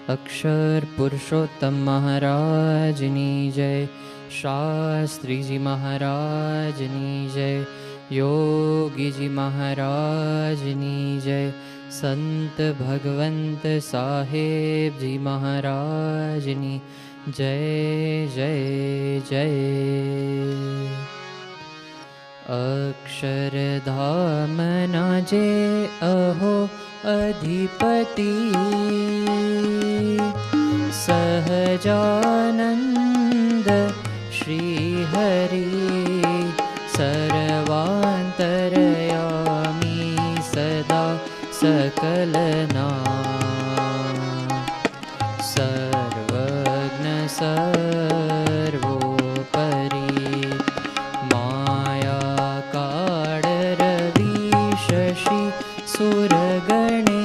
અક્ષર પુરુષોત્તમ મહારાજની જય, શાસ્ત્રીજી મહારાજની જય, યોગીજી મહારાજની જય, સંત ભગવંત સાહેબજી મહારાજની જય જય જય. અક્ષરધામના જે અહો અધિપતિ સહજાનંદ શ્રી હરિ સર્વાંતરયામી સદા સકલના સર્વજ્ઞ સર્વોપરી માયા કાળ રવિ શશી સુરગણે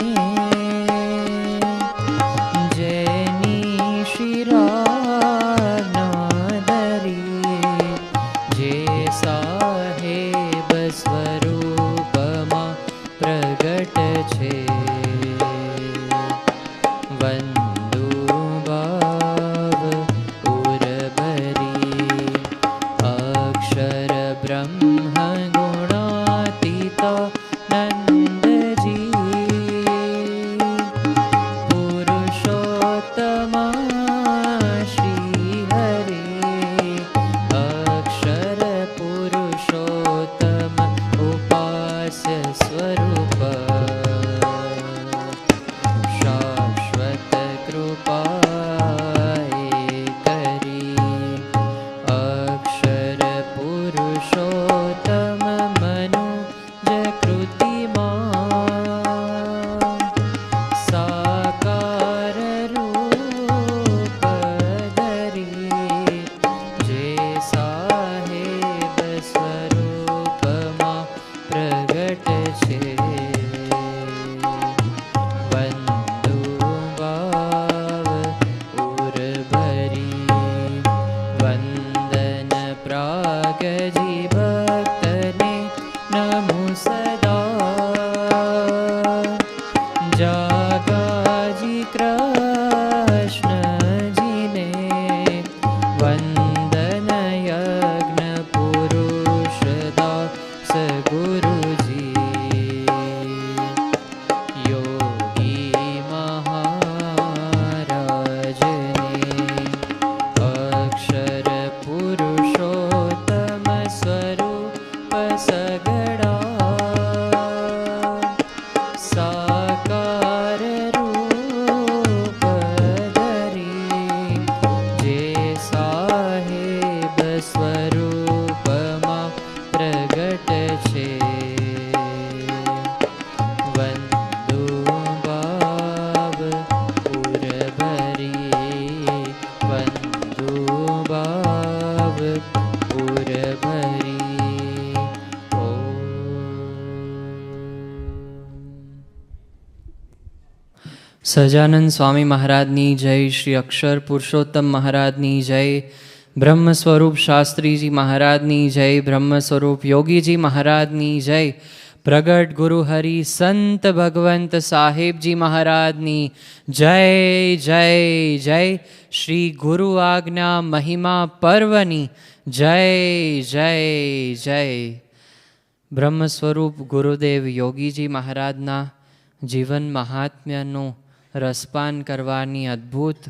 જેની શિરાનાદરી જે સાહેબ સ્વરૂપમાં પ્રગટ છે. વંદુ ભાવ ઉરભરી અક્ષર બ્રહ્મ ગુણાતીતા સહજાનંદ સ્વામી મહારાજની જય, શ્રી અક્ષર પુરુષોત્તમ મહારાજની જય, બ્રહ્મ સ્વરૂપ શાસ્ત્રીજી મહારાજની જય, બ્રહ્મ સ્વરૂપ યોગીજી મહારાજની જય, પ્રગટ ગુરુ હરિ સંત ભગવંત સાહેબજી મહારાજની જય જય જય, શ્રી ગુરુ આજ્ઞા મહિમા પર્વની જય જય જય. બ્રહ્મ સ્વરૂપ ગુરુદેવ યોગીજી મહારાજના જીવન મહાત્મ્યનું રસપાન કરવાની અદ્ભુત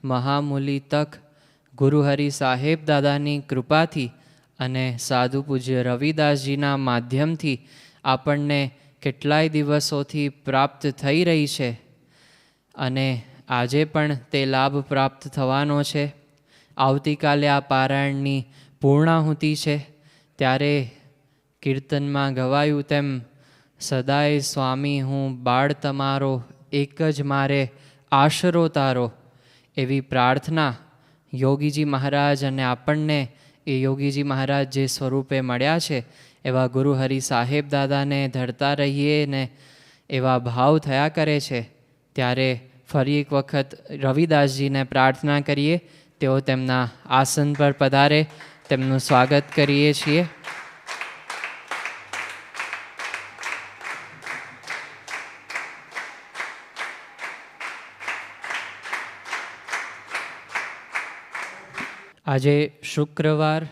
મહામૂલી તક ગુરુહરિ સાહેબ દાદાની કૃપાથી અને સાધુ પૂજ્ય રવિદાસજીના માધ્યમથી આપણને કેટલાય દિવસોથી પ્રાપ્ત થઈ રહી છે અને આજે પણ તે લાભ પ્રાપ્ત થવાનો છે. આવતીકાલે આ પારાયણની પૂર્ણાહુતિ છે ત્યારે કીર્તનમાં ગવાયું તેમ સદાય સ્વામી હું બાળ તમારો, એક જ મારે આશરો તારો, એવી પ્રાર્થના યોગીજી મહારાજ અને આપણને એ યોગીજી મહારાજ જે સ્વરૂપે મળ્યા છે એવા ગુરુ હરિ સાહેબ દાદાને ધરતા રહીએ ને એવા ભાવ થયા કરે છે. ત્યારે ફરી એક વખત રવિદાસજીને પ્રાર્થના કરીએ તેઓ તેમના આસન પર પધારે, તેમનું સ્વાગત કરીએ છીએ. આજે શુક્રવાર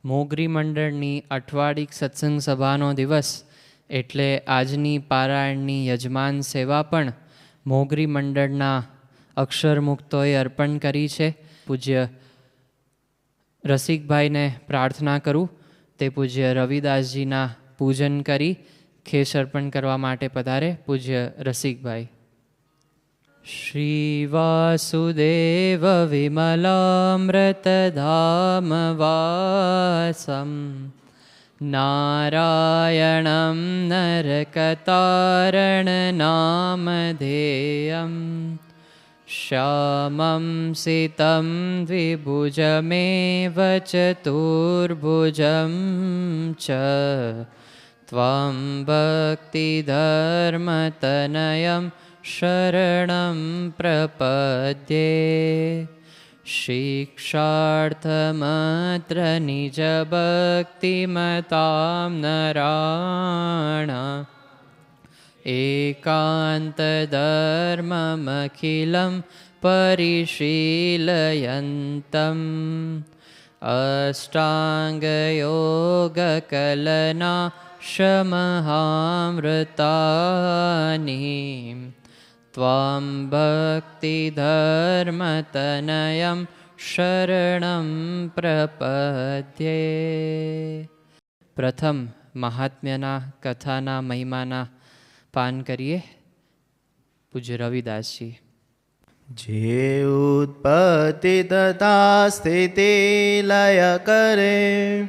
મોગરી મંડળની અઠવાડિક સત્સંગ સભાનો દિવસ એટલે આજની પારાયણની યજમાન સેવા પણ મોગરી મંડળના અક્ષર મુક્તોએ અર્પણ કરી છે. પૂજ્ય રસિકભાઈને પ્રાર્થના કરું તે પૂજ્ય રવિદાસજીના પૂજન કરી ખેસ અર્પણ કરવા માટે પધારે. પૂજ્ય રસિકભાઈ. શ્રી વાસુદેવ વિમલામૃતધામ વાસમ નારાયણં નરકતારણ નામધેયં શ્યામં સિतं દ્વિભુજમેવ ચતુર્ભુજં ચ ત્વં ભક્તિધર્મતનયં શરણં પ્રપદ્યે. શિક્ષાર્થમત્ર નિજભક્તિમતાં નરાણાં એકાંતધર્મમખિलं પરિશીલયન્तं અષ્ટાંગયોગકલના શમહામૃતાની ત્વં ભક્તિધર્મતનયં શરણં પ્રપદ્યે. પ્રથમ મહાત્મ્યના કથાના મહિમાના પાન કરીએ. પૂજ્ય રવિદાસજી. જે ઉત્પત્તિ તથા સ્થિતિ લય કરે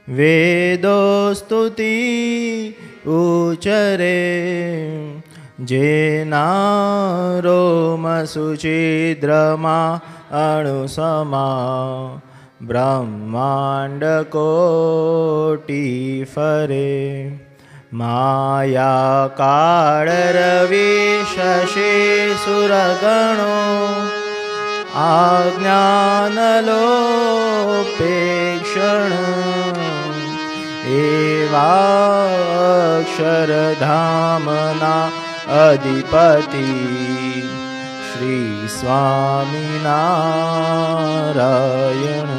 વેદો સ્તુતિ ઉચરે જેના રોમ સુચિદ્રમાં અણુસમા બ્રહ્માંડ કોટી ફરે માયા કાળ રવિ શશી સુરગણો આજ્ઞાન લોપેક્ષણ એવા અક્ષરધામના અધિપતિ શ્રી સ્વામિનારાયણ.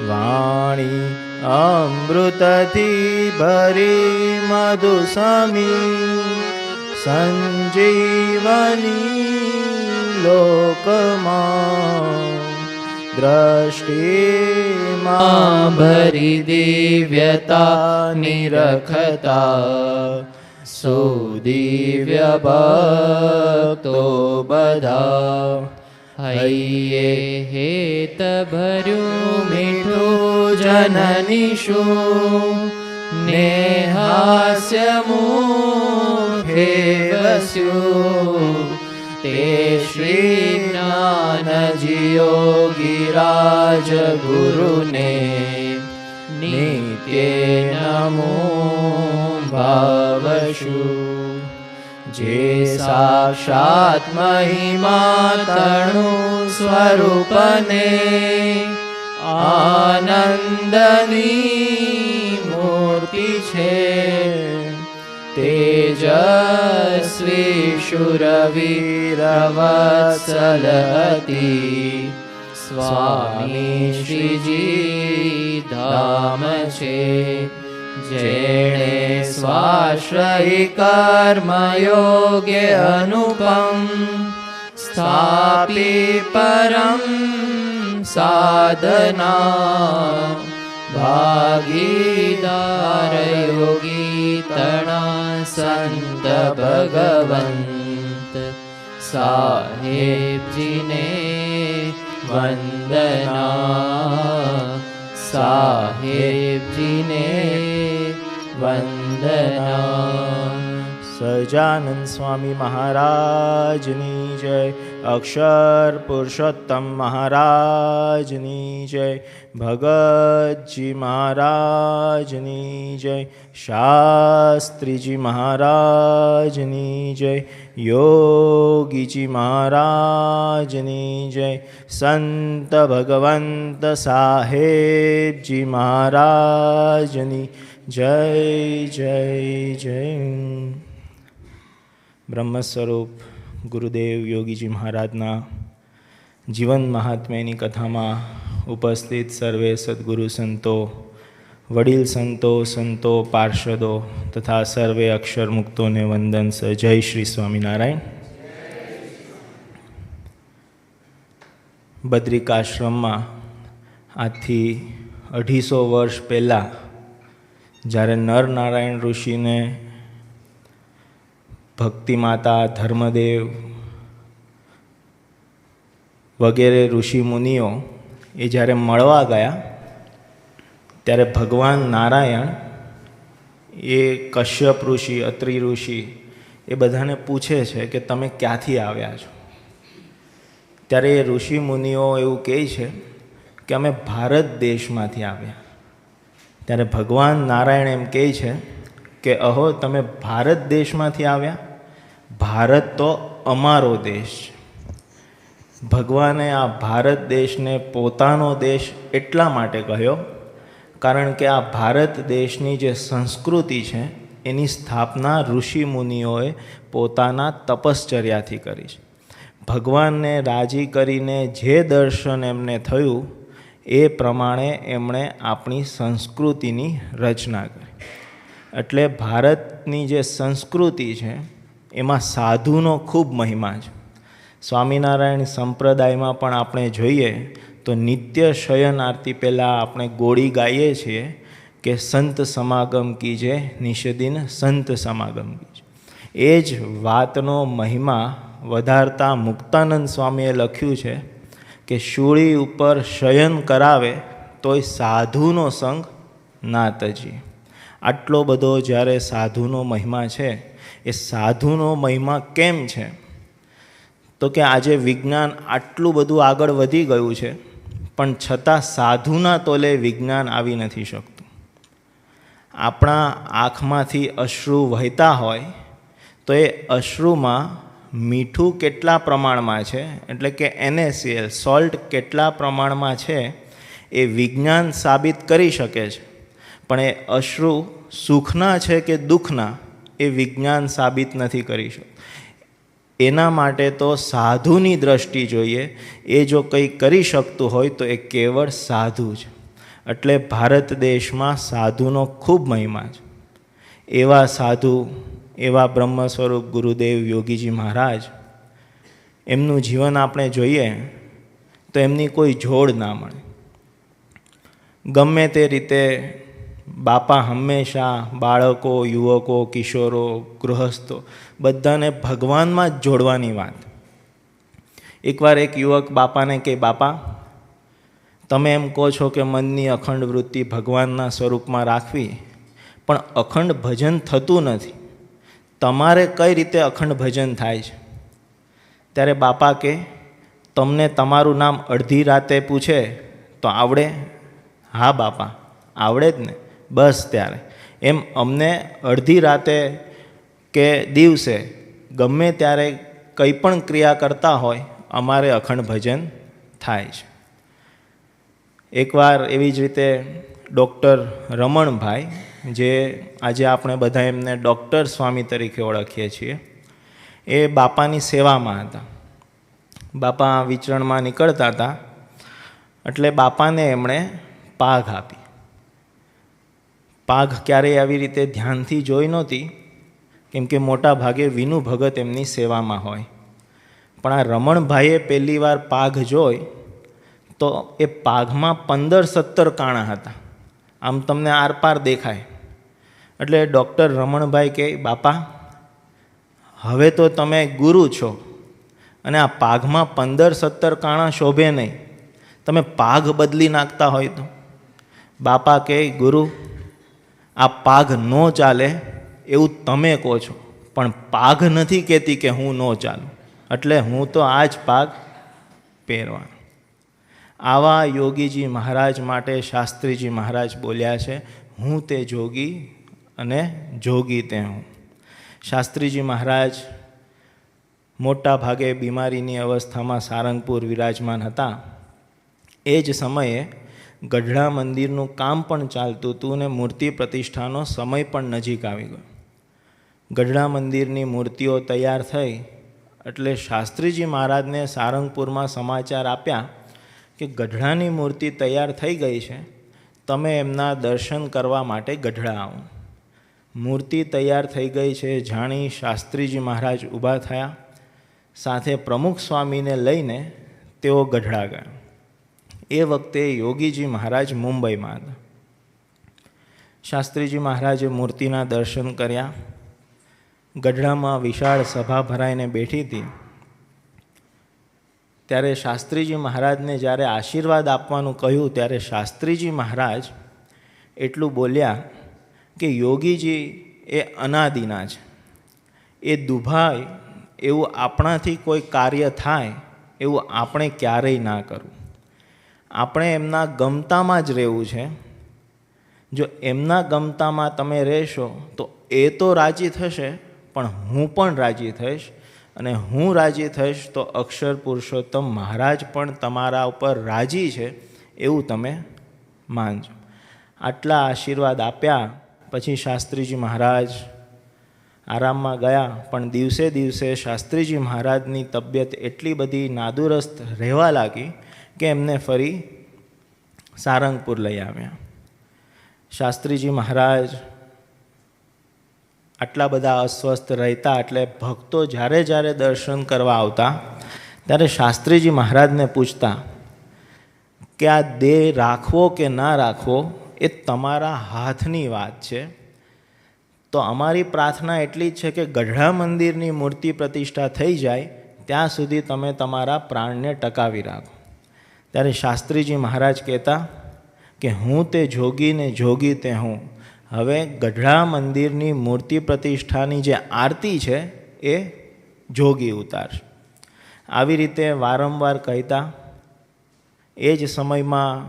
વાણી અમૃતથી ભરી મધુસમી સંજીવની લોકમાં દ્રષ્ટિમાં ભરી દિવ્યતા નિરખતા સુદિવ્ય ભક્તો બધા. હૈયે હેત ભર્યું મીઠું જનનીશું ને હાસ્ય મુખે વસ્યું તે શ્રી જ્ઞાનજી યોગીરાજ ગુરુને નિત્ય નમો ભાવશું. જે સાક્ષાત મહિમા તણુ સ્વરૂપને આનંદની મૂર્તિ છે તેજસ્વી શુરવીર વત્સલતી સ્વામી શ્રીજી ધામ છે. જેણે સ્વાશ્રયી કર્મ યોગ્ય અનુપમ સ્થાપી પરમ સાધના ભાગીદાર યોગી તણા સંત ભગવંત સાહેબજીને વંદના. સાહેબજીને વંદના. સહજાનંદ સ્વામી મહારાજની જય. અક્ષર પુરુષોત્તમ મહારાજની જય. ભગતજી મહારાજની જય. શાસ્ત્રીજી મહારાજની જય. યોગીજી મહારાજની જય. સંત ભગવંત સાહેબજી મહારાજની જય જય જય. બ્રહ્મ સ્વરૂપ ગુરુદેવ યોગીજી મહારાજના જીવન મહાત્મ્યની કથામાં ઉપસ્થિત સર્વે સદ્ગુરુ સંતો, વડીલ સંતો, સંતો, પાર્ષદો તથા સર્વે અક્ષર મુક્તોને વંદન સ. જય શ્રી સ્વામિનારાયણ. બદ્રિકાશ્રમમાં આજથી 250 વર્ષ પહેલાં જ્યારે નરનારાયણ ઋષિને ભક્તિમાતા, ધર્મદેવ વગેરે ઋષિ મુનિઓ એ જ્યારે મળવા ગયા ત્યારે ભગવાન નારાયણ એ કશ્યપ ઋષિ, અત્રિ ઋષિ એ બધાને પૂછે છે કે તમે ક્યાંથી આવ્યા છો? ત્યારે એ ઋષિ મુનિઓ એવું કહે છે કે અમે ભારત દેશમાંથી આવ્યા. ત્યારે ભગવાન નારાયણ એમ કહે છે કે અહો, તમે ભારત દેશમાંથી આવ્યા? ભારત તો અમારો દેશ છે. ભગવાને આ ભારત દેશને પોતાનો દેશ એટલા માટે કહ્યો કારણ કે આ ભારત દેશની જે સંસ્કૃતિ છે એની સ્થાપના ઋષિ મુનિઓએ પોતાના તપશ્ચર્યાથી કરી છે. ભગવાનને રાજી કરીને જે દર્શન એમને થયું એ પ્રમાણે એમણે આપણી સંસ્કૃતિની રચના કરી. એટલે ભારતની જે સંસ્કૃતિ છે એમાં સાધુનો ખૂબ મહિમા છે. સ્વામિનારાયણ સંપ્રદાયમાં પણ આપણે જોઈએ તો નિત્ય શયન આરતી પહેલાં આપણે ગોળી ગાઈએ છીએ કે સંત સમાગમ કીજે, નિષદિન સંત સમાગમ કીજે. એ જ વાતનો મહિમા વધારતા મુક્તાનંદ સ્વામીએ લખ્યું છે કે શૂળી ઉપર શયન કરાવે તોય સાધુનો સંગ ના તજીએ. આટલો બધો જ્યારે સાધુનો મહિમા છે, એ સાધુનો મહિમા કેમ છે? તો કે આજે વિજ્ઞાન આટલું બધું આગળ વધી ગયું છે પણ છતાં સાધુના તોલે વિજ્ઞાન આવી નથી શકતું. આપણા આંખમાંથી અશ્રુ વહેતા હોય તો એ અશ્રુમાં મીઠું કેટલા પ્રમાણમાં છે, એટલે કે NaCl સોલ્ટ કેટલા પ્રમાણમાં છે એ વિજ્ઞાન સાબિત કરી શકે છે. પણ એ અશ્રુ સુખના છે કે દુઃખના એ વિજ્ઞાન સાબિત નથી કરી શકતું. એના માટે તો સાધુની દ્રષ્ટિ જોઈએ. એ જો કંઈ કરી શકતું હોય તો એ કેવળ સાધુ છે. એટલે ભારત દેશમાં સાધુનો ખૂબ મહિમા છે. એવા સાધુ, એવા બ્રહ્મ સ્વરૂપ ગુરુદેવ યોગીજી મહારાજ, એમનું જીવન આપણે જોઈએ તો એમની કોઈ જોડ ના મળે. ગમે તે રીતે બાપા હંમેશા બાળકો, યુવકો, કિશોરો, ગૃહસ્થો બધાને ભગવાનમાં જ જોડવાની વાત. એકવાર એક યુવક બાપાને કહે, બાપા તમે એમ કહો છો કે મનની અખંડ વૃત્તિ ભગવાનના સ્વરૂપમાં રાખવી, પણ અખંડ ભજન થતું નથી. તમારે કઈ રીતે અખંડ ભજન થાય છે? ત્યારે બાપા કહે, તમને તમારું નામ અડધી રાતે પૂછે તો આવડે? હા બાપા, આવડે જ ને. બસ ત્યારે એમ અમને અડધી રાતે કે દિવસે ગમે ત્યારે કંઈ પણ ક્રિયા કરતા હોય અમારે અખંડ ભજન થાય છે. એકવાર એવી જ રીતે ડૉક્ટર રમણભાઈ, જે આજે આપણે બધા એમને ડૉક્ટર સ્વામી તરીકે ઓળખીએ છીએ, એ બાપાની સેવામાં હતા. બાપા વિચરણમાં નીકળતા હતા એટલે બાપાને એમણે પાઘ આપી. પાઘ ક્યારેય આવી રીતે ધ્યાનથી જોઈ નહોતી, કેમ કે મોટા ભાગે વિનુ ભગત એમની સેવામાં હોય. પણ આ રમણભાઈએ પહેલી વાર પાઘ જોઈ તો એ પાઘમાં 15-17 કાણા હતા. આમ તમને આરપાર દેખાય. એટલે ડૉક્ટર રમણભાઈ કહે, બાપા હવે તો તમે ગુરુ છો અને આ પાઘમાં 15-17 કાણા શોભે નહીં, તમે પાઘ બદલી નાખતા હોય તો? બાપા કહે, ગુરુ આ પાઘ ન ચાલે એવું તમે કહો છો, પણ પાઘ નથી કહેતી કે હું ન ચાલું, એટલે હું તો આ જ પાઘ પહેરવાનો. આવા યોગીજી મહારાજ માટે શાસ્ત્રીજી મહારાજ બોલ્યા છે, હું તે જોગી અને જોગી તે હું. શાસ્ત્રીજી મહારાજ મોટા ભાગે બીમારીની અવસ્થામાં સારંગપુર વિરાજમાન હતા. એ જ સમયે ગઢડા મંદિરનું કામ પણ ચાલતું હતું અને મૂર્તિ પ્રતિષ્ઠાનો સમય પણ નજીક આવી ગયો. ગઢડા મંદિરની મૂર્તિઓ તૈયાર થઈ એટલે શાસ્ત્રીજી મહારાજને સારંગપુરમાં સમાચાર આપ્યા કે ગઢડાની મૂર્તિ તૈયાર થઈ ગઈ છે, તમે એમના દર્શન કરવા માટે ગઢડા આવો. મૂર્તિ તૈયાર થઈ ગઈ છે જાણી શાસ્ત્રીજી મહારાજ ઊભા થયા. સાથે પ્રમુખ સ્વામીને લઈને તેઓ ગઢડા ગયા. એ વખતે યોગીજી મહારાજ મુંબઈમાં હતા. શાસ્ત્રીજી મહારાજે મૂર્તિના દર્શન કર્યા. ગઢડામાં વિશાળ સભા ભરાઈને બેઠી હતી. ત્યારે શાસ્ત્રીજી મહારાજને જ્યારે આશીર્વાદ આપવાનું કહ્યું ત્યારે શાસ્ત્રીજી મહારાજ એટલું બોલ્યા કે યોગીજી એ અનાદિના છે, એ દુભાય એવું આપણાથી કોઈ કાર્ય થાય એવું આપણે ક્યારેય ના કરવું. આપણે એમના ગમતામાં જ રહેવું છે. જો એમના ગમતામાં તમે રહેશો તો એ તો રાજી થશે, પણ હું પણ રાજી થઈશ, અને હું રાજી થઈશ તો અક્ષર પુરુષોત્તમ મહારાજ પણ તમારા ઉપર રાજી છે એવું તમે માનજો. આટલા આશીર્વાદ આપ્યા પછી શાસ્ત્રીજી મહારાજ આરામમાં ગયા. પણ દિવસે દિવસે શાસ્ત્રીજી મહારાજની તબિયત એટલી બધી નાદુરસ્ત રહેવા લાગી કે એમને ફરી સારંગપુર લઈ આવ્યા. શાસ્ત્રીજી મહારાજ આટલા બધા અસ્વસ્થ રહેતા એટલે ભક્તો જ્યારે જ્યારે દર્શન કરવા આવતા ત્યારે શાસ્ત્રીજી મહારાજને પૂછતા કે આ દેહ રાખવો કે ના રાખવો એ તમારા હાથની વાત છે. તો અમારી પ્રાર્થના એટલી જ છે કે ગઢડા મંદિરની મૂર્તિ પ્રતિષ્ઠા થઈ જાય ત્યાં સુધી તમે તમારા પ્રાણને ટકાવી રાખો. ત્યારે શાસ્ત્રીજી મહારાજ કહેતા કે હું તે જોગી ને જોગી તે હું. હવે ગઢડા મંદિરની મૂર્તિ પ્રતિષ્ઠાની જે આરતી છે એ જોગી ઉતારશે. આવી રીતે વારંવાર કહેતા. એ જ સમયમાં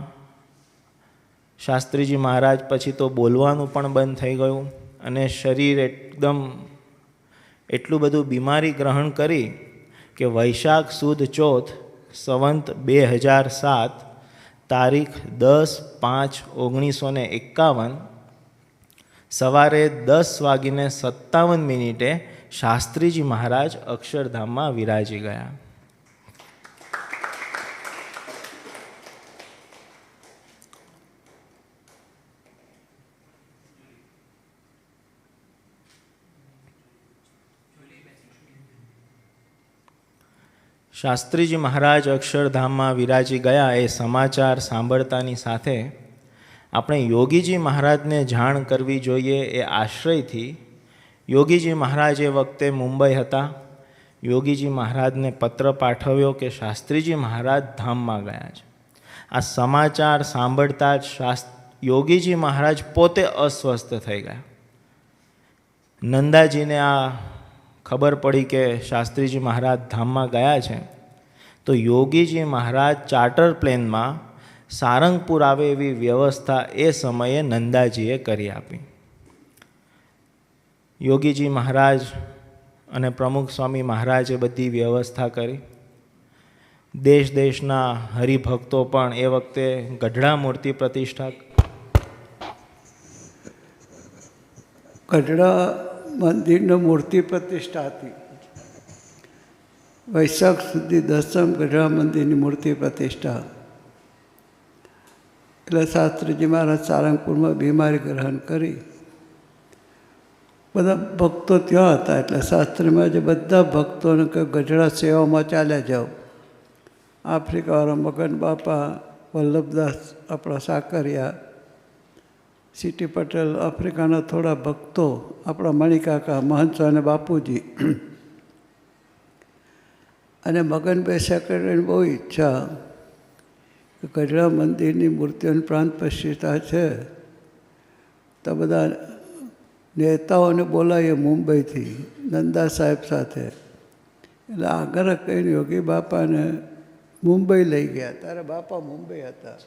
શાસ્ત્રીજી મહારાજ પછી તો બોલવાનું પણ બંધ થઈ ગયું અને શરીર એકદમ એટલું બધું બીમારી ગ્રહણ કરી કે વૈશાખ સુદ ચોથ સંવંત 2007 તારીખ 10/5/1951 સવારે 10:57 શાસ્ત્રીજી મહારાજ અક્ષરધામમાં વિરાજી ગયા. શાસ્ત્રીજી મહારાજ અક્ષરધામમાં વિરાજી ગયા એ સમાચાર સાંભળતાની સાથે આપણે યોગીજી મહારાજને જાણ કરવી જોઈએ. એ આશ્રયથી યોગીજી મહારાજ એ વખતે મુંબઈ હતા. યોગીજી મહારાજને પત્ર પાઠવ્યો કે શાસ્ત્રીજી મહારાજ ધામમાં ગયા છે. આ સમાચાર સાંભળતા જ યોગીજી મહારાજ પોતે અસ્વસ્થ થઈ ગયા. નંદાજીને આ ખબર પડી કે શાસ્ત્રીજી મહારાજ ધામમાં ગયા છે તો યોગીજી મહારાજ ચાર્ટર પ્લેનમાં સારંગપુર આવે એવી વ્યવસ્થા એ સમયે નંદાજીએ કરી આપી. યોગીજી મહારાજ અને પ્રમુખ સ્વામી મહારાજે બધી વ્યવસ્થા કરી. દેશ દેશના હરિભક્તો પણ એ વખતે ગઢડા મૂર્તિ પ્રતિષ્ઠા ગઢડા મંદિરનો મૂર્તિ પ્રતિષ્ઠા હતી. વૈશાખ સુધી 10મ ગઢડા મંદિરની મૂર્તિ પ્રતિષ્ઠા. એટલે શાસ્ત્રીજી મહારાજ સારંગપુરમાં બીમારી ગ્રહણ કરી. બધા ભક્તો ત્યાં હતા એટલે શાસ્ત્રીમાં જે બધા ભક્તોને કે ગઢડા સેવામાં ચાલ્યા જાઓ. આફ્રિકાવાળા મગન બાપા, વલ્લભદાસ આપણા સાકરિયા, સીટી પટેલ, આફ્રિકાના થોડા ભક્તો, આપણા મણિકાકા, મહંત અને બાપુજી અને મગનભાઈ સેક્રેટરીની બહુ ઈચ્છા કે ગઢડા મંદિરની મૂર્તિઓની પ્રાંત પ્રતિષ્ઠા છે તો બધા નેતાઓને બોલાવીએ મુંબઈથી નંદા સાહેબ સાથે. એટલે આગ્રહ કરીને યોગી બાપાને મુંબઈ લઈ ગયા. ત્યારે બાપા મુંબઈ હતા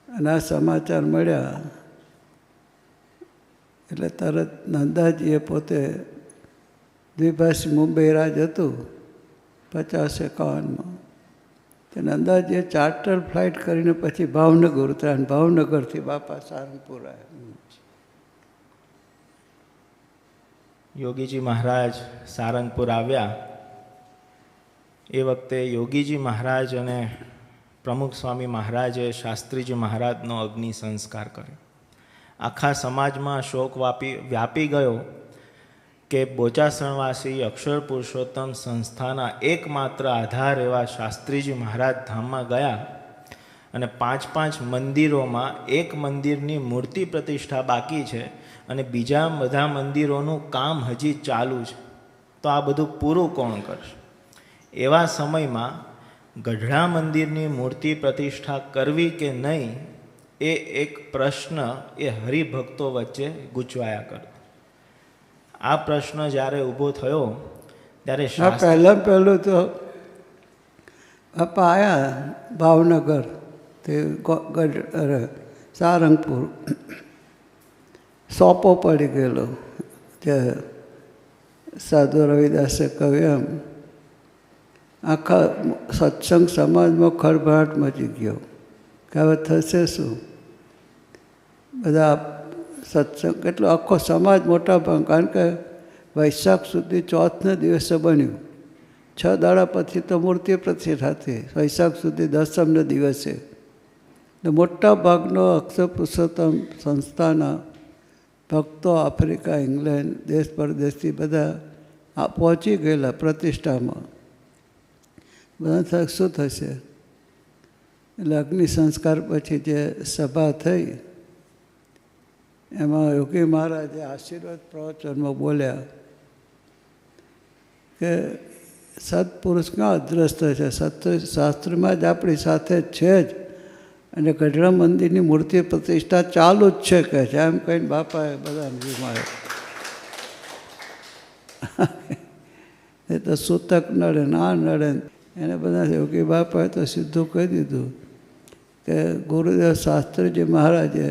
અને આ સમાચાર મળ્યા એટલે તરત નંદાજીએ પોતે દ્વિભાષી મુંબઈ રાજ હતું 50-51માં. તે નંદાજીએ ચાર્ટર ફ્લાઇટ કરીને પછી ભાવનગર ઉતર્યા. ભાવનગરથી બાપા સારંગપુર આવ્યા. યોગીજી મહારાજ સારંગપુર આવ્યા એ વખતે યોગીજી મહારાજ અને પ્રમુખ સ્વામી મહારાજે શાસ્ત્રીજી મહારાજનો અગ્નિ સંસ્કાર કર્યો. આખા સમાજમાં શોક વ્યાપી ગયો કે બોચાસણવાસી અક્ષર પુરુષોત્તમ સંસ્થાના એકમાત્ર આધાર એવા શાસ્ત્રીજી મહારાજ ધામમાં ગયા અને 5 મંદિરોમાં એક મંદિરની મૂર્તિ પ્રતિષ્ઠા બાકી છે અને બીજા બધા મંદિરોનું કામ હજી ચાલુ છે. તો આ બધું પૂરું કોણ કરશે? એવા સમયમાં ગઢડા મંદિરની મૂર્તિ પ્રતિષ્ઠા કરવી કે નહીં એ એક પ્રશ્ન એ હરિભક્તો વચ્ચે ગૂંચવાયા કરતો. આ પ્રશ્ન જ્યારે ઊભો થયો ત્યારે પહેલું તો બાપા આવ્યા ભાવનગર તે સારંગપુર સોપો પડી ગયેલો જે સાધુ રવિદાસે કહ્યું એમ આખા સત્સંગ સમાજમાં ખળભળાટ મચી ગયો કે હવે થશે શું? બધા સત્સંગ કેટલો આખો સમાજ મોટા ભાગ, કારણ કે વૈશાખ સુધી ચોથને દિવસે બન્યું, 6 દાડા પછી તો મૂર્તિ પ્રતિષ્ઠા થઈ, વૈશાખ સુધી 10મે દિવસે. મોટા ભાગનો અક્ષર પુરુષોત્તમ સંસ્થાના ભક્તો આફ્રિકા, ઇંગ્લેન્ડ, દેશ પરદેશથી બધા પહોંચી ગયેલા પ્રતિષ્ઠામાં. બધા શું થશે? એટલે અગ્નિ સંસ્કાર પછી જે સભા થઈ એમાં યોગી મહારાજે આશીર્વાદ પ્રવચનમાં બોલ્યા કે સત્પુરુષ ક્યાં અદ્રસ્ત છે? શાસ્ત્રમાં જ આપણી સાથે છે જ, અને ગઢડા મંદિરની મૂર્તિ પ્રતિષ્ઠા ચાલુ જ છે કે છે, એમ કહીને બાપાએ બધાને વિમારે. એ તો સૂતક નડે ના નડે એને બધા યોગી બાપાએ તો સીધું કહી દીધું કે ગુરુદેવ શાસ્ત્રીજી મહારાજે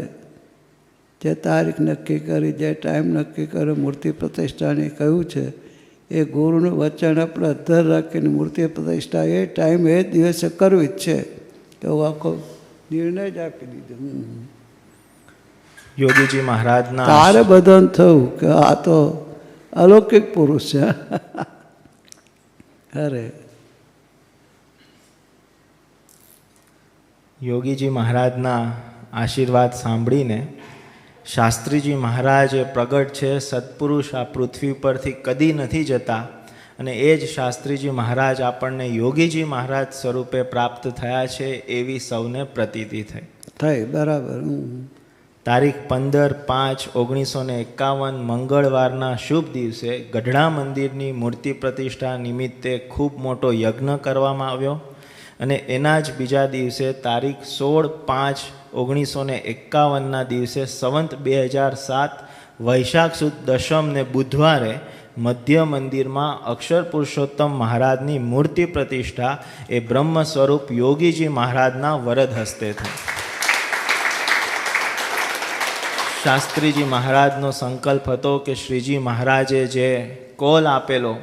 જે તારીખ નક્કી કરી, જે ટાઈમ નક્કી કર્યો મૂર્તિ પ્રતિષ્ઠાની કહ્યું છે, એ ગુરુનું વચન આપણે અધ્ધર રાખીને મૂર્તિ પ્રતિષ્ઠા એ ટાઈમ એ દિવસે કરવી જ છે એવું આખો નિર્ણય જ આપી દીધો. યોગીજી મહારાજના તારે બધાને થયું કે આ તો અલૌકિક પુરુષ છે. અરે યોગીજી મહારાજના આશીર્વાદ સાંભળીને શાસ્ત્રીજી મહારાજ એ પ્રગટ છે સત્પુરુષ આ પૃથ્વી પરથી કદી નથી જતા, અને એ જ શાસ્ત્રીજી મહારાજ આપણને યોગીજી મહારાજ સ્વરૂપે પ્રાપ્ત થયા છે એવી સૌને પ્રતીતિ થઈ. બરાબર. તારીખ 15/5/1951 મંગળવારના શુભ દિવસે ગઢડા મંદિરની મૂર્તિ પ્રતિષ્ઠા નિમિત્તે ખૂબ મોટો યજ્ઞ કરવામાં આવ્યો, અને એના જ બીજા દિવસે તારીખ 16/5/1951ના દિવસે સંવંત 2007 વૈશાખ સુદ દશમને બુધવારે મધ્ય મંદિરમાં અક્ષર પુરુષોત્તમ મહારાજની મૂર્તિ પ્રતિષ્ઠા એ બ્રહ્મ સ્વરૂપ યોગીજી મહારાજના વરદ હસ્તે થઈ. શાસ્ત્રીજી મહારાજનો સંકલ્પ હતો કે શ્રીજી મહારાજે જે કોલ આપેલો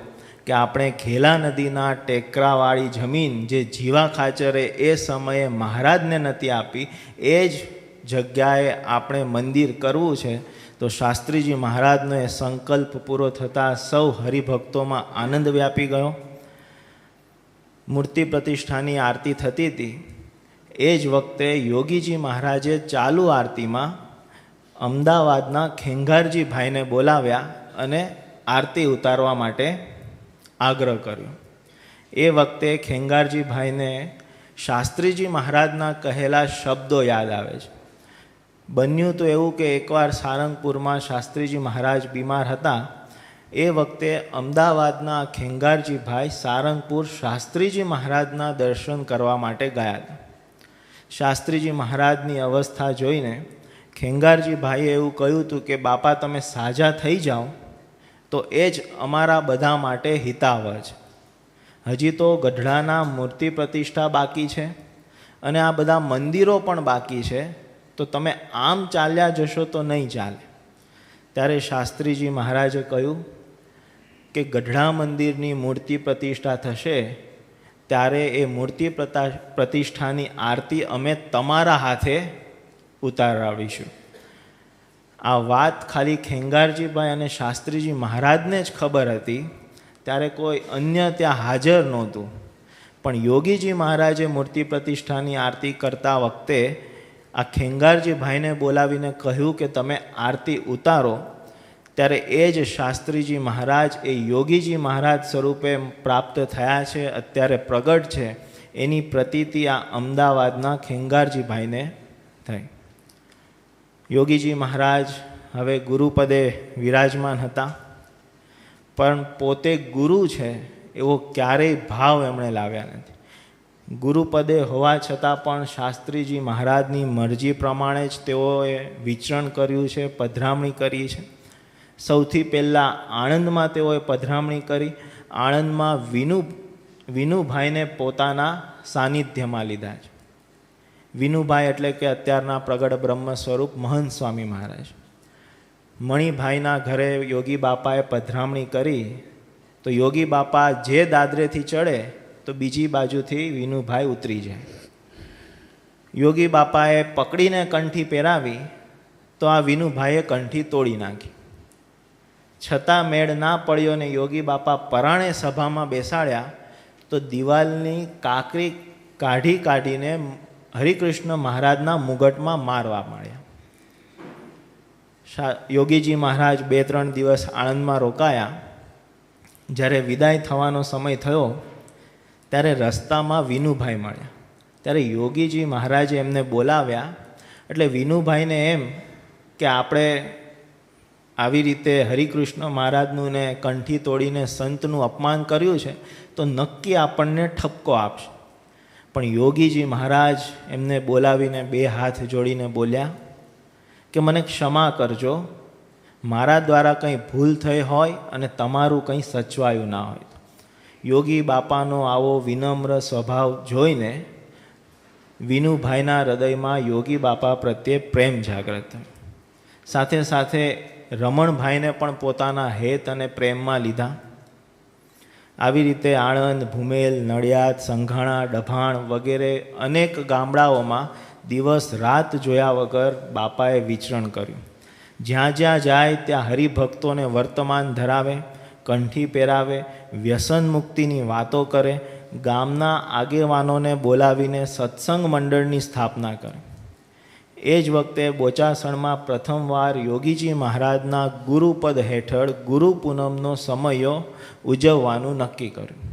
કે આપણે ઘેલા નદીના ટેકરાવાળી જમીન જે જીવા ખાચરે એ સમયે મહારાજને નથી આપી, એ જ જગ્યાએ આપણે મંદિર કરવું છે. તો શાસ્ત્રીજી મહારાજનો એ સંકલ્પ પૂરો થતાં સૌ હરિભક્તોમાં આનંદ વ્યાપી ગયો. મૂર્તિ પ્રતિષ્ઠાની આરતી થતી હતી એ જ વખતે યોગીજી મહારાજે ચાલુ આરતીમાં અમદાવાદના ખેંગારજી ભાઈને બોલાવ્યા અને આરતી ઉતારવા માટે આગ્રહ કર્યો. એ વખતે ખેંગારજી ભાઈને શાસ્ત્રીજી મહારાજના કહેલા શબ્દો યાદ આવે છે. બન્યું તો એવું કે એકવાર સારંગપુરમાં શાસ્ત્રીજી મહારાજ બીમાર હતા. એ વખતે અમદાવાદના ખેંગારજી ભાઈ સારંગપુર શાસ્ત્રીજી મહારાજના દર્શન કરવા માટે ગયા હતા. શાસ્ત્રીજી મહારાજની અવસ્થા જોઈને ખેંગારજી ભાઈએ એવું કહ્યું હતું કે બાપા તમે સાજા થઈ જાઓ તો એ જ અમારા બધા માટે હિતાવહ છે. હજી તો ગઢડાના મૂર્તિ પ્રતિષ્ઠા બાકી છે અને આ બધા મંદિરો પણ બાકી છે, તો તમે આમ ચાલ્યા જશો તો નહીં ચાલે. ત્યારે શાસ્ત્રીજી મહારાજે કહ્યું કે ગઢડા મંદિરની મૂર્તિ પ્રતિષ્ઠા થશે ત્યારે એ મૂર્તિ પ્રતિષ્ઠાની આરતી અમે તમારા હાથે ઉતારાવીશું. આ વાત ખાલી ખેંગારજીભાઈ અને શાસ્ત્રીજી મહારાજને જ ખબર હતી, ત્યારે કોઈ અન્ય ત્યાં હાજર નહોતું. પણ યોગીજી મહારાજે મૂર્તિ પ્રતિષ્ઠાની આરતી કરતા વખતે આ ખેંગારજી ભાઈને બોલાવીને કહ્યું કે તમે આરતી ઉતારો. ત્યારે એ જ શાસ્ત્રીજી મહારાજ એ યોગીજી મહારાજ સ્વરૂપે પ્રાપ્ત થયા છે, અત્યારે પ્રગટ છે, એની પ્રતીતિ આ અમદાવાદના ખેંગારજી ભાઈને થઈ. યોગીજી મહારાજ હવે ગુરુપદે વિરાજમાન હતા, પણ પોતે ગુરુ છે એવો ક્યારેય ભાવ એમણે લાવ્યા નથી. ગુરુપદે હોવા છતાં પણ શાસ્ત્રીજી મહારાજની મરજી પ્રમાણે જ તેઓએ વિચરણ કર્યું છે, પધરામણી કરી છે. સૌથી પહેલાં આણંદમાં તેઓએ પધરામણી કરી. આણંદમાં વિનુભાઈને પોતાના સાનિધ્યમાં લીધા છે. વિનુભાઈ એટલે કે અત્યારના પ્રગટ બ્રહ્મ સ્વરૂપ મહંત સ્વામી મહારાજ. મણિભાઈના ઘરે યોગી બાપાએ પધરામણી કરી તો યોગી બાપા જે દાદરેથી ચડે તો બીજી બાજુથી વિનુભાઈ ઉતરી જાય. યોગી બાપાએ પકડીને કંઠી પહેરાવી તો આ વિનુભાઈએ કંઠી તોડી નાખી. છતાં મેળ ના પડ્યો ને યોગી બાપા પરાણે સભામાં બેસાડ્યા તો દિવાલની કાંકરી કાઢીને હરિકૃષ્ણ મહારાજના મુગટમાં મારવા માંડ્યા. યોગીજી મહારાજ 2-3 દિવસ આણંદમાં રોકાયા. જ્યારે વિદાય થવાનો સમય થયો ત્યારે રસ્તામાં વિનુભાઈ મળ્યા. ત્યારે યોગીજી મહારાજે એમને બોલાવ્યા. એટલે વિનુભાઈને એમ કે આપણે આવી રીતે હરિકૃષ્ણ મહારાજનું ને કંઠી તોડીને સંતનું અપમાન કર્યું છે તો નક્કી આપણને ઠપકો આપશે. પણ યોગીજી મહારાજ એમને બોલાવીને 2 હાથ જોડીને બોલ્યા કે મને ક્ષમા કરજો, મારા દ્વારા કંઈ ભૂલ થઈ હોય અને તમારું કંઈ સચવાયું ના હોય. યોગી બાપાનો આવો વિનમ્ર સ્વભાવ જોઈને વિનુભાઈના હૃદયમાં યોગી બાપા પ્રત્યે પ્રેમ જાગૃત થયો. સાથે સાથે રમણભાઈને પણ પોતાના હેત અને પ્રેમમાં લીધા. આવી રીતે આણંદ, ભૂમેલ, નડિયાદ, સંઘાણા, ડભાણ વગેરે અનેક ગામડાઓમાં દિવસ રાત જોયા વગર બાપાએ વિચરણ કર્યું. જ્યાં જ્યાં જાય ત્યાં હરિભક્તોને વર્તમાન ધરાવે, કંઠી પહેરાવે, વ્યસન મુક્તિની વાતો કરે, ગામના આગેવાનોને બોલાવીને સત્સંગ મંડળની સ્થાપના કરે. એ જ વખતે બોચાસણમાં પ્રથમવાર યોગીજી મહારાજના ગુરુપદ હેઠળ ગુરુ પૂનમનો સમયો ઉજવવાનું નક્કી કર્યું.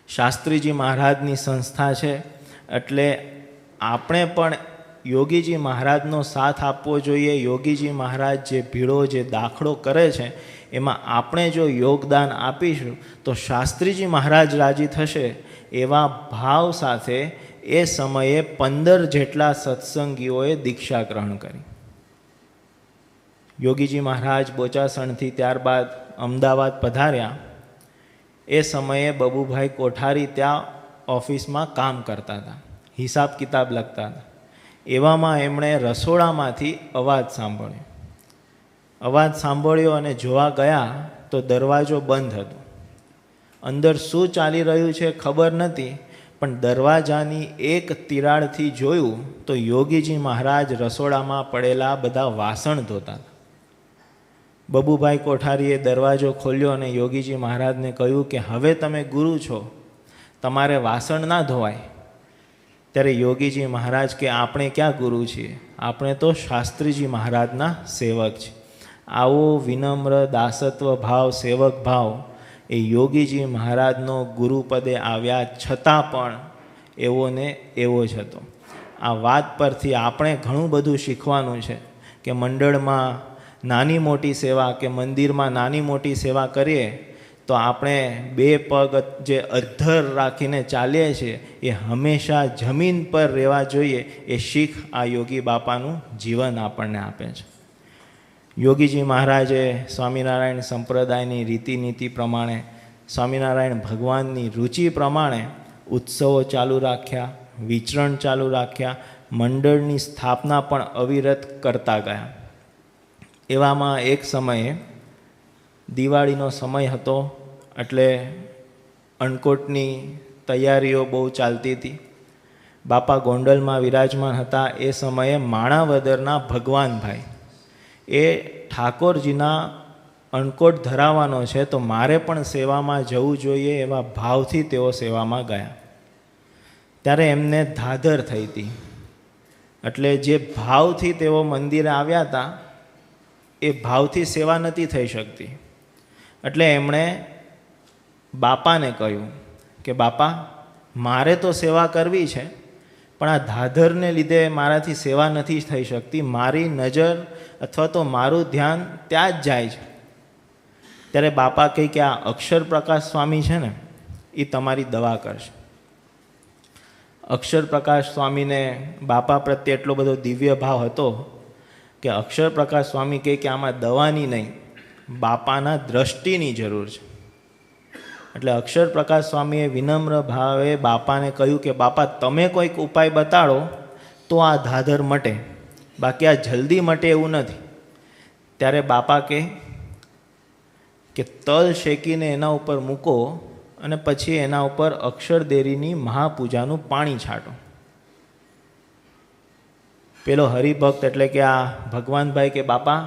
શાસ્ત્રીજી મહારાજની સંસ્થા છે એટલે આપણે પણ યોગીજી મહારાજનો સાથ આપવો જોઈએ. યોગીજી મહારાજ જે ભીડો, જે દાખલો કરે છે એમાં આપણે જો યોગદાન આપીશું તો શાસ્ત્રીજી મહારાજ રાજી થશે. એવા ભાવ સાથે એ સમયે 15 જેટલા સત્સંગીઓએ દીક્ષા ગ્રહણ કરી. યોગીજી મહારાજ બોચાસણથી ત્યારબાદ અમદાવાદ પધાર્યા. એ સમયે બબુભાઈ કોઠારી ત્યાં ઓફિસમાં કામ કરતા હતા, હિસાબ કિતાબ લખતા હતા. એવામાં એમણે રસોડામાંથી અવાજ સાંભળ્યો. અવાજ સાંભળ્યો અને જોવા ગયા તો દરવાજો બંધ હતો. અંદર શું ચાલી રહ્યું છે ખબર નથી, પણ દરવાજાની એક તિરાડથી જોયું તો યોગીજી મહારાજ રસોડામાં પડેલા બધા વાસણ ધોતા હતા. બબુભાઈ કોઠારીએ દરવાજો ખોલ્યો અને યોગીજી મહારાજને કહ્યું કે હવે તમે ગુરુ છો, તમારે વાસણ ના ધોવાય. ત્યારે યોગીજી મહારાજ કે આપણે ક્યાં ગુરુ છીએ, આપણે તો શાસ્ત્રીજી મહારાજના સેવક છીએ. આવો વિનમ્ર દાસત્વ ભાવ, સેવક ભાવ એ યોગીજી મહારાજનો ગુરુપદે આવ્યા છતાં પણ એવો ને એવો જ હતો. આ વાત પરથી આપણે ઘણું બધું શીખવાનું છે કે મંડળમાં નાની મોટી સેવા કે મંદિરમાં નાની મોટી સેવા કરીએ તો આપણે 2 પગ જે અધ્ધર રાખીને ચાલીએ છીએ એ હંમેશા જમીન પર રહેવા જોઈએ. એ શીખ આ યોગી બાપાનું જીવન આપણને આપે છે. યોગીજી મહારાજે સ્વામિનારાયણ સંપ્રદાયની રીતિનીતિ પ્રમાણે, સ્વામિનારાયણ ભગવાનની રુચિ પ્રમાણે ઉત્સવો ચાલુ રાખ્યા, વિચરણ ચાલુ રાખ્યા, મંડળની સ્થાપના પણ અવિરત કરતા ગયા. એવામાં એક સમયે દિવાળીનો સમય હતો એટલે અન્નકૂટની તૈયારીઓ બહુ ચાલતી હતી. બાપા ગોંડલમાં વિરાજમાન હતા. એ સમયે માણાવદરના ભગવાનભાઈ એ ઠાકોરજીના અણકોટ ધરાવવાનો છે તો મારે પણ સેવામાં જવું જોઈએ એવા ભાવથી તેઓ સેવામાં ગયા. ત્યારે એમને ધાધર થઈ હતી. એટલે જે ભાવથી તેઓ મંદિરે આવ્યા હતા એ ભાવથી સેવા નથી થઈ શકતી. એટલે એમણે બાપાને કહ્યું કે બાપા, મારે તો સેવા કરવી છે, પણ આ ધાધરને લીધે મારાથી સેવા નથી થઈ શકતી. મારી નજર અથવા તો મારું ધ્યાન ત્યાં જ જાય છે. ત્યારે બાપા કહે કે આ અક્ષર પ્રકાશ સ્વામી છે ને, એ તમારી દવા કરશે. અક્ષર પ્રકાશ સ્વામીને બાપા પ્રત્યે એટલો બધો દિવ્ય ભાવ હતો કે અક્ષર પ્રકાશ સ્વામી કહે કે આમાં દવાની નહીં, બાપાના દ્રષ્ટિની જરૂર છે. એટલે અક્ષર પ્રકાશ સ્વામીએ વિનમ્ર ભાવે બાપાને કહ્યું કે બાપા, તમે કોઈક ઉપાય બતાડો તો આ ધાધર મટે, બાકી આ જલ્દી મટે એવું નથી. ત્યારે બાપા કહે કે તલ શેકીને એના ઉપર મૂકો અને પછી એના ઉપર અક્ષરદેરીની મહાપૂજાનું પાણી છાંટો. પેલો હરિભક્ત એટલે કે આ ભગવાનભાઈ કે બાપા,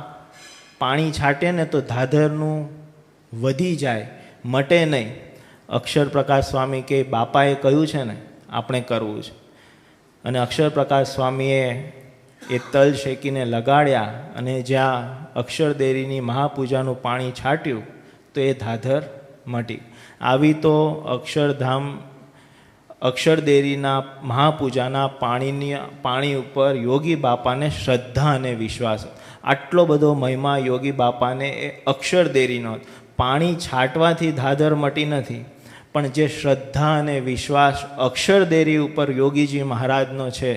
પાણી છાંટે ને તો ધાધરનું વધી જાય, મટે નહીં. અક્ષર પ્રકાશ સ્વામી કે બાપાએ કહ્યું છે ને આપણે કરવું છે. અને અક્ષર પ્રકાશ સ્વામીએ એ તલ શેકીને લગાડ્યા અને જ્યાં અક્ષરદેરીની મહાપૂજાનું પાણી છાંટ્યું તો એ ધાધર મટી. આવી તો અક્ષરદેરીના મહાપૂજાના પાણી ઉપર યોગી બાપાને શ્રદ્ધા અને વિશ્વાસ. આટલો બધો મહિમા યોગી બાપાને એ અક્ષરદેરીનો. પાણી છાંટવાથી ધાધર મટી નથી, પણ જે શ્રદ્ધા અને વિશ્વાસ અક્ષરદેરી ઉપર યોગીજી મહારાજનો છે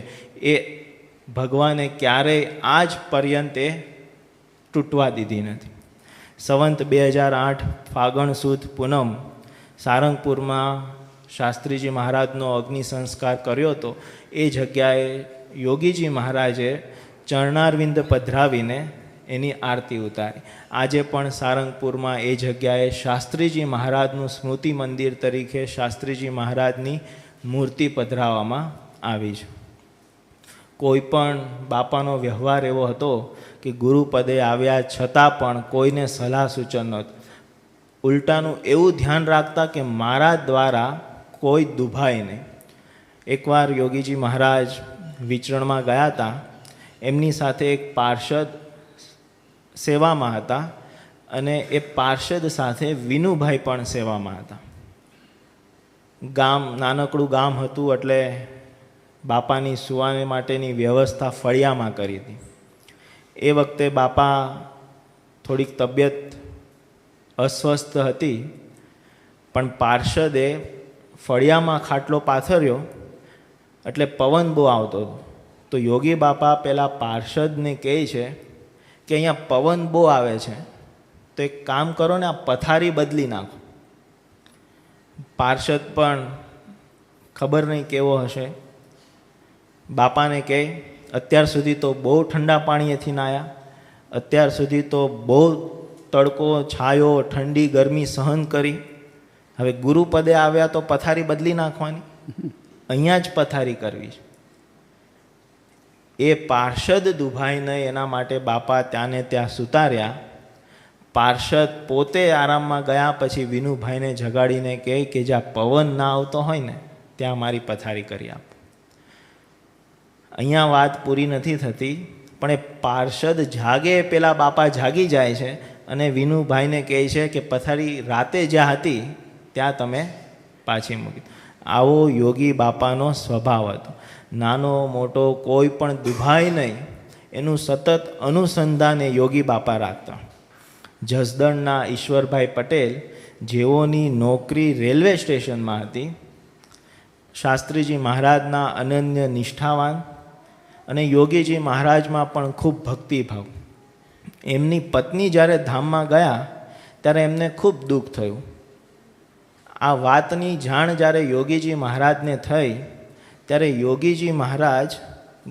એ ભગવાને ક્યારેય આજ પર્યંતે તૂટવા દીધી નથી. સંવંત 2008 ફાગણ સુદ પૂનમ સારંગપુરમાં શાસ્ત્રીજી મહારાજનો અગ્નિ સંસ્કાર કર્યો હતો. એ જગ્યાએ યોગીજી મહારાજે ચરણારવિંદ પધરાવીને એની આરતી ઉતારી. આજે પણ સારંગપુરમાં એ જગ્યાએ શાસ્ત્રીજી મહારાજનું સ્મૃતિ મંદિર તરીકે શાસ્ત્રીજી મહારાજની મૂર્તિ પધરાવવામાં આવી છે. કોઈ પણ બાપાનો વ્યવહાર એવો હતો કે ગુરુપદે આવ્યા છતાં પણ કોઈને સલાહ સૂચન નહોતું. ઉલટાનું એવું ધ્યાન રાખતા કે મારા દ્વારા કોઈ દુભાય નહીં. એકવાર યોગીજી મહારાજ વિચરણમાં ગયા હતા. એમની સાથે એક પાર્ષદ સેવામાં હતા અને એ પાર્ષદ સાથે વિનુભાઈ પણ સેવામાં હતા. નાનકડું ગામ હતું એટલે બાપાની સુવાને માટેની વ્યવસ્થા ફળિયામાં કરી હતી. એ વખતે બાપા થોડીક તબિયત અસ્વસ્થ હતી, પણ પાર્ષદે ફળિયામાં ખાટલો પાથર્યો એટલે પવન બહુ આવતો હતો. તો યોગી બાપા પેલા પાર્ષદને કહે છે કે અહીંયા પવન બહુ આવે છે, તો એક કામ કરો ને, આ પથારી બદલી નાખો. પાર્ષદ પણ ખબર નહીં કેવો હશે, બાપાને કહે અત્યાર સુધી તો બહુ ઠંડા પાણીએથી નાહ્યા, અત્યાર સુધી તો બહુ તડકો છાયો ઠંડી ગરમી સહન કરી, હવે ગુરુપદે આવ્યા તો પથારી બદલી નાખવાની, અહીંયા જ પથારી કરવી છે. એ પાર્ષદ દુભાઈ નહીં એના માટે બાપા ત્યાં ને ત્યાં સુતાર્યા. પાર્ષદ પોતે આરામમાં ગયા પછી વિનુભાઈને જગાડીને કહે કે જ્યાં પવન ના આવતો હોય ને ત્યાં મારી પથારી કરી આપો. અહીંયા વાત પૂરી નથી થતી, પણ એ પાર્ષદ જાગે પેલા બાપા જાગી જાય છે અને વિનુભાઈને કહે છે કે પથારી રાતે જ્યાં હતી ત્યાં તમે પાછી મૂકી. આવો યોગી બાપાનો સ્વભાવ હતો. નાનો મોટો કોઈ પણ દુભાય નહીં એનું સતત અનુસંધાન એ યોગી બાપા રાખતા. જસદણના ઈશ્વરભાઈ પટેલ જેઓની નોકરી રેલવે સ્ટેશનમાં હતી, શાસ્ત્રીજી મહારાજના અનન્ય નિષ્ઠાવાન અને યોગીજી મહારાજમાં પણ ખૂબ ભક્તિભાવ. એમની પત્ની જ્યારે ધામમાં ગયા ત્યારે એમને ખૂબ દુઃખ થયું. આ વાતની જાણ જ્યારે યોગીજી મહારાજને થઈ ત્યારે યોગીજી મહારાજ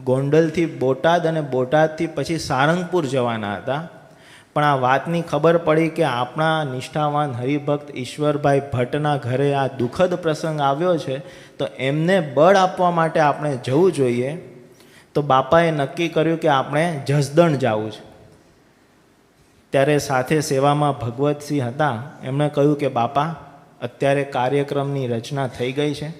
ગોંડલથી બોટાદ અને બોટાદથી પછી સારંગપુર જવાના હતા. પણ આ વાતની ખબર પડી કે આપણા નિષ્ઠાવાન હરિભક્ત ઈશ્વરભાઈ ભટ્ટના ઘરે આ દુઃખદ પ્રસંગ આવ્યો છે, તો એમને બળ આપવા માટે આપણે જવું જોઈએ. તો બાપાએ નક્કી કર્યું કે આપણે જસદણ જવું છે. ત્યારે સાથે સેવામાં ભગવતસિંહ હતા. એમણે કહ્યું કે બાપા, અત્યારે કાર્યક્રમની રચના થઈ ગઈ છે,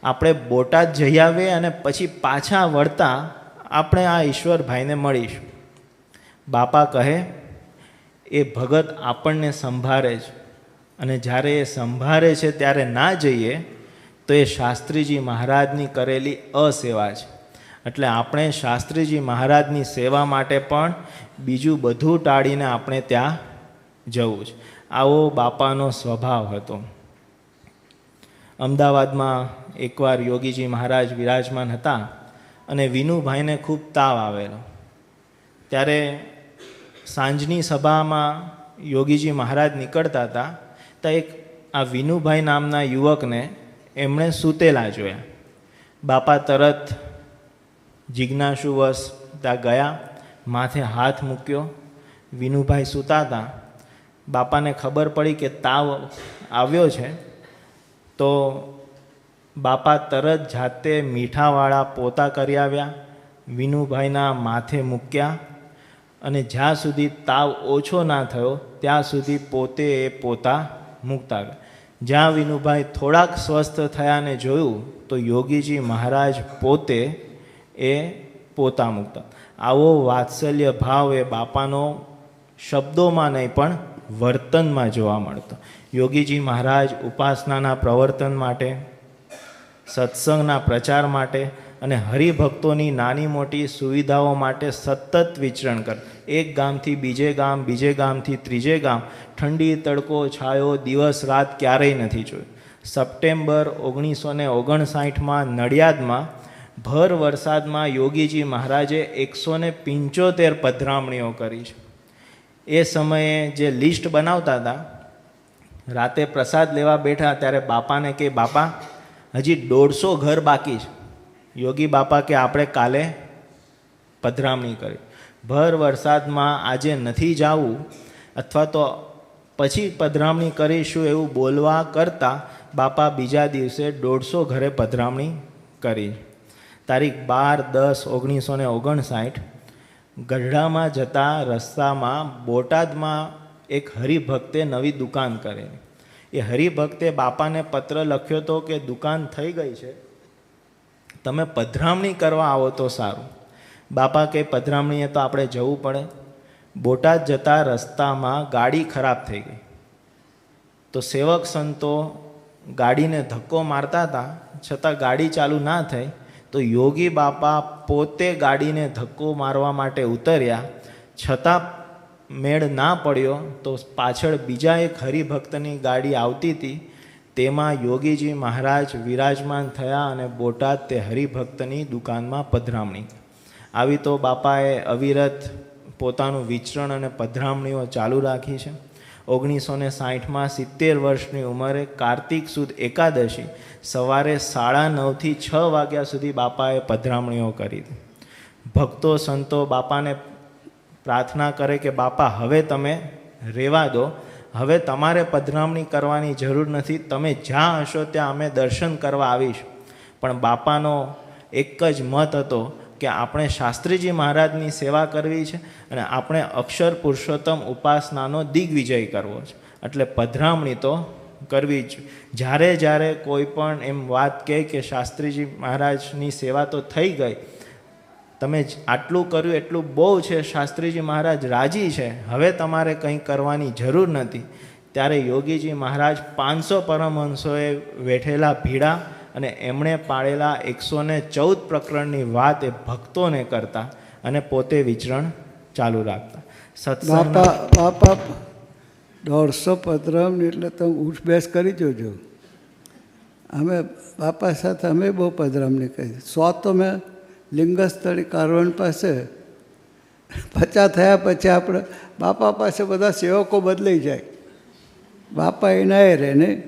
આપણે બોટાદ જઈ આવીએ અને પછી પાછા વળતા આપણે આ ઈશ્વરભાઈને મળીશું. બાપા કહે, એ ભગત આપણને સંભાળે છે, અને જ્યારે એ સંભાળે છે ત્યારે ના જઈએ તો એ શાસ્ત્રીજી મહારાજની કરેલી અસેવા છે. એટલે આપણે શાસ્ત્રીજી મહારાજની સેવા માટે પણ બીજું બધું ટાળીને આપણે ત્યાં જવું છે. આવો બાપાનો સ્વભાવ હતો. અમદાવાદમાં એકવાર યોગીજી મહારાજ વિરાજમાન હતા અને વિનુભાઈને ખૂબ તાવ આવેલો. ત્યારે સાંજની સભામાં યોગીજી મહારાજ નીકળતા હતા તો એક આ વિનુભાઈ નામના યુવકને એમણે સૂતેલા જોયા. બાપા તરત જિજ્ઞાસુવશ ત્યાં ગયા, માથે હાથ મૂક્યો. વિનુભાઈ સૂતા હતા. બાપાને ખબર પડી કે તાવ આવ્યો છે તો બાપા તરત જાતે મીઠાવાળા પોતા કરી આવ્યા, વિનુભાઈના માથે મૂક્યા અને જ્યાં સુધી તાવ ઓછો ના થયો ત્યાં સુધી પોતે એ પોતા મૂકતા ગયા. જ્યાં વિનુભાઈ થોડાક સ્વસ્થ થયા ને જોયું તો યોગીજી મહારાજ પોતે એ પોતા મૂકતા. આવો વાત્સલ્ય ભાવ એ બાપાનો શબ્દોમાં નહીં પણ વર્તનમાં જોવા મળતો. યોગીજી મહારાજ ઉપાસનાના પ્રવર્તન માટે, સત્સંગના પ્રચાર માટે અને હરિભક્તોની નાની મોટી સુવિધાઓ માટે સતત વિચરણ કર. એક ગામથી બીજે ગામ, બીજે ગામથી ત્રીજે ગામ, ઠંડી, તડકો, છાયો, દિવસ રાત ક્યારેય નથી જોયું. સપ્ટેમ્બર 1959માં નડિયાદમાં ભર વરસાદમાં યોગીજી મહારાજે 175 પધરામણીઓ કરી છે. એ સમયે જે લિસ્ટ બનાવતા હતા, રાતે પ્રસાદ લેવા બેઠા ત્યારે બાપાને કે બાપા હજી 150 ઘર બાકી છે. યોગી બાપા કે આપણે કાલે પધરામણી કરી. ભર વરસાદમાં આજે નથી જવું અથવા તો પછી પધરામણી કરીશું એવું બોલવા કરતાં બાપા બીજા દિવસે 150 ઘરે પધરામણી કરી. તારીખ 12/10/1959 ગઢડામાં જતા રસ્તામાં બોટાદમાં એક હરિભક્તે નવી દુકાન કરેલી. એ હરિભક્તે બાપાને પત્ર લખ્યો હતો કે દુકાન થઈ ગઈ છે, તમે પધરામણી કરવા આવો તો સારું. બાપા કે પધરામણીએ તો આપણે જવું પડે. બોટાદ જતા રસ્તામાં ગાડી ખરાબ થઈ ગઈ તો સેવક સંતો ગાડીને ધક્કો મારતા હતા, છતાં ગાડી ચાલુ ના થઈ તો યોગી બાપા પોતે ગાડીને ધક્કો મારવા માટે ઉતર્યા, છતાં મેળ ના પડ્યો તો પાછળ બીજા એક હરિભક્તની ગાડી આવતી હતી, તેમાં યોગીજી મહારાજ વિરાજમાન થયા અને બોટાદ તે હરિભક્તની દુકાનમાં પધરામણી. આવી તો બાપાએ અવિરત પોતાનું વિચરણ અને પધરામણીઓ ચાલુ રાખી છે. 1960માં 70 વર્ષની ઉંમરે કાર્તિક સુદ એકાદશી સવારે 9:30થી 6 વાગ્યા સુધી બાપાએ પધરામણીઓ કરી હતી. ભક્તો સંતો બાપાને પ્રાર્થના કરે કે બાપા હવે તમે રહેવા દો, હવે તમારે પધરામણી કરવાની જરૂર નથી, તમે જ્યાં હશો ત્યાં અમે દર્શન કરવા આવીશું. પણ બાપાનો એક જ મત હતો કે આપણે શાસ્ત્રીજી મહારાજની સેવા કરવી છે અને આપણે અક્ષર પુરુષોત્તમ ઉપાસનાનો દિગ્વિજય કરવો છે, એટલે પધરામણી તો કરવી જ. જ્યારે જ્યારે કોઈ પણ એમ વાત કહે કે શાસ્ત્રીજી મહારાજની સેવા તો થઈ ગઈ, તમે આટલું કર્યું એટલું બહુ છે, શાસ્ત્રીજી મહારાજ રાજી છે, હવે તમારે કંઈ કરવાની જરૂર નથી, ત્યારે યોગીજી મહારાજ 500 પરમહંસોએ વેઠેલા ભીડા અને એમણે પાડેલા 114 પ્રકરણની વાત એ ભક્તોને કરતા અને પોતે વિચરણ ચાલુ રાખતા. બાપા 150 પધરામણી એટલે તમે ઉઠ બેસ કરી જોજો. અમે બાપા સાથે અમે બહુ પધરામણી કરી. 100 તો મેં લિંગસ્થળી કારવણ પાસે 50 થયા પછી આપણે બાપા પાસે બધા સેવકો બદલાઈ જાય, બાપા એના એ રહે નહીં.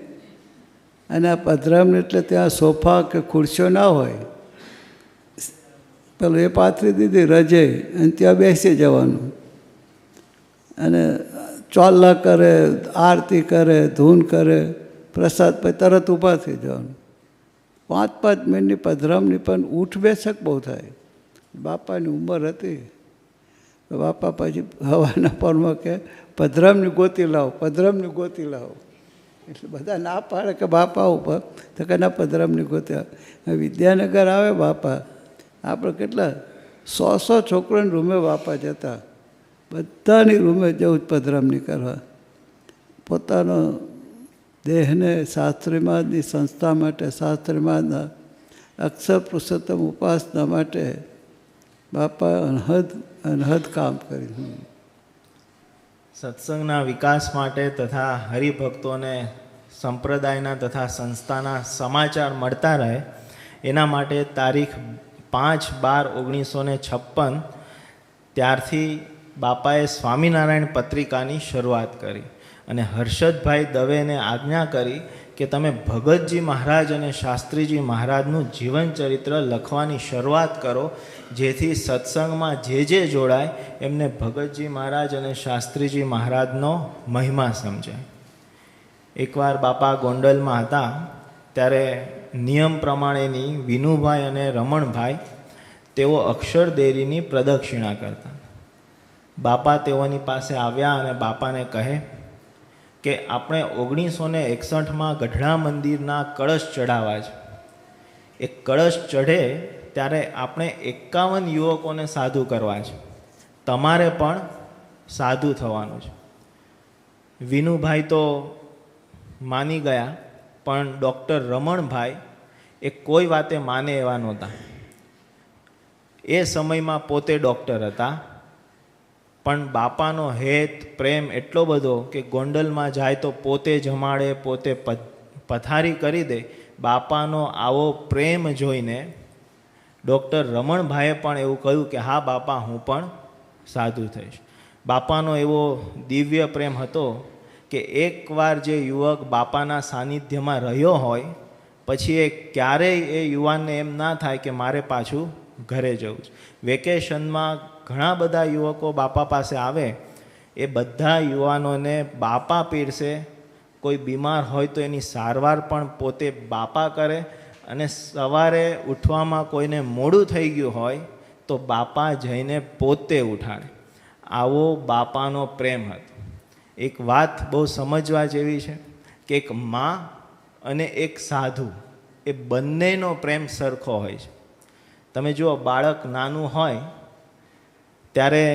અને આ પધરામણી એટલે ત્યાં સોફા કે ખુરશીઓ ના હોય, પેલું એ પાથરી દીધી રજે અને ત્યાં બેસી જવાનું અને ચોલ્લા કરે, આરતી કરે, ધૂન કરે, પ્રસાદ પછી તરત ઊભા થઈ જવાનું. 5-5 મિનિટની પધરામણી પણ ઉઠ બેસક બહુ થાય. બાપાની ઉંમર હતી બાપા પછી હવાના પરમાં કે પધરામની ગોતી લાવો, પધરામની ગોતી લાવો. એટલે બધા ના પાડે કે બાપા ઉપર, તો કે ના પધરામની ગોતી. વિદ્યાનગર આવે બાપા, આપણે કેટલા 100 છોકરાની રૂમે બાપા જતા, બધાની રૂમે જવું જ પધરામણી કરવા. પોતાનો દેહને શાસ્ત્રીમાદની સંસ્થા માટે, શાસ્ત્રીમાદના અક્ષર પુરુષોત્તમ ઉપાસના માટે બાપા અનહદ કામ કર્યું. સત્સંગના વિકાસ માટે તથા હરિભક્તોને સંપ્રદાયના તથા સંસ્થાના સમાચાર મળતા રહે એના માટે તારીખ 5/12/1956 ત્યારથી બાપાએ સ્વામિનારાયણ પત્રિકાની શરૂઆત કરી અને હર્ષદભાઈ દવેને આજ્ઞા કરી કે તમે ભગતજી મહારાજ અને શાસ્ત્રીજી મહારાજનું જીવન ચરિત્ર લખવાની શરૂઆત કરો, જેથી સત્સંગમાં જે જોડાય એમને ભગતજી મહારાજ અને શાસ્ત્રીજી મહારાજનો મહિમા સમજાય. એકવાર બાપા ગોંડલમાં હતા ત્યારે નિયમ પ્રમાણેની વિનુભાઈ અને રમણભાઈ તેઓ અક્ષરદેરીની પ્રદક્ષિણા કરતા. બાપા તેઓની પાસે આવ્યા અને બાપાને કહે કે આપણે 1961માં ગઢડા મંદિરના કળશ ચઢાવવા છે. એ કળશ ચઢે ત્યારે આપણે 51 યુવકોને સાધુ કરવા છે, તમારે પણ સાધુ થવાનું છે. વિનુભાઈ તો માની ગયા, પણ ડૉક્ટર રમણભાઈ એ કોઈ વાતે માને એવા નહોતા. એ સમયમાં પોતે ડૉક્ટર હતા, પણ બાપાનો હેત પ્રેમ એટલો બધો કે ગોંડલમાં જાય તો પોતે જમાડે, પોતે પથારી કરી દે. બાપાનો આવો પ્રેમ જોઈને ડૉક્ટર રમણભાઈએ પણ એવું કહ્યું કે હા બાપા, હું પણ સાધુ થઈશ. બાપાનો એવો દિવ્ય પ્રેમ હતો કે એકવાર જે યુવક બાપાના સાનિધ્યમાં રહ્યો હોય પછી એ ક્યારેય એ યુવાનને એમ ના થાય કે મારે પાછું ઘરે જવું છે. વેકેશનમાં ઘણા બધા યુવકો બાપા પાસે આવે, એ બધા યુવાનોને બાપા પીરસે. કોઈ બીમાર હોય તો એની સારવાર પણ પોતે બાપા કરે, અને સવારે ઉઠવામાં કોઈને મોડું થઈ ગયું હોય તો બાપા જઈને પોતે ઉઠાડે. આવો બાપાનો પ્રેમ હતો. એક વાત બહુ સમજવા જેવી છે કે એક મા અને એક સાધુ એ બંનેનો પ્રેમ સરખો હોય છે. તમે જુઓ, બાળક નાનું હોય ત્યારે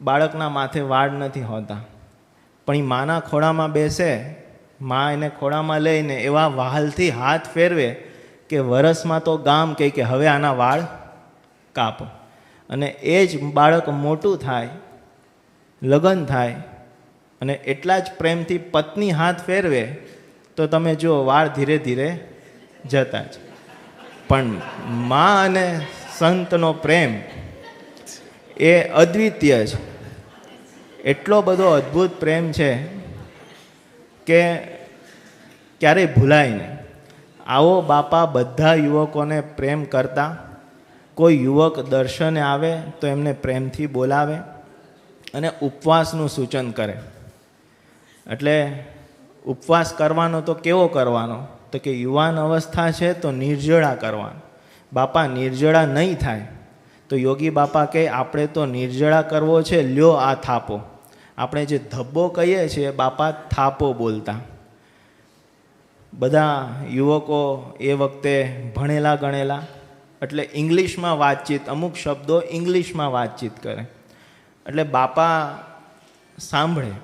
બાળકના માથે વાળ નથી હોતા, પણ એ માના ખોળામાં બેસે, મા એને ખોળામાં લઈને એવા વહાલથી હાથ ફેરવે કે વરસમાં તો ગામ કહે કે હવે આના વાળ કાપો. અને એ જ બાળક મોટું થાય, લગ્ન થાય, અને એટલા જ પ્રેમથી પત્ની હાથ ફેરવે તો તમે જુઓ વાળ ધીરે ધીરે જતા જ. પણ મા અને સંતનો પ્રેમ એ અદ્વિતીય છે. એટલો બધો અદ્ભુત પ્રેમ છે કે ક્યારેય ભૂલાય નહીં. આવો બાપા બધા યુવકોને પ્રેમ કરતા. કોઈ યુવક દર્શને આવે તો એમને પ્રેમથી બોલાવે અને ઉપવાસનું સૂચન કરે. એટલે ઉપવાસ કરવાનો તો કેવો કરવાનો? તો કે યુવાન અવસ્થા છે તો નિર્જળા કરવાનો. બાપા નિર્જળા નહીં થાય તો યોગી બાપા કહે આપણે તો નિર્જળા કરવો છે, લ્યો આ થાપો. આપણે જે ધબ્બો કહીએ છીએ બાપા થાપો બોલતા. બધા યુવકો એ વખતે ભણેલા ગણેલા, એટલે ઇંગ્લિશમાં વાતચીત, અમુક શબ્દો ઇંગ્લિશમાં વાતચીત કરે. એટલે બાપા સાંભળે.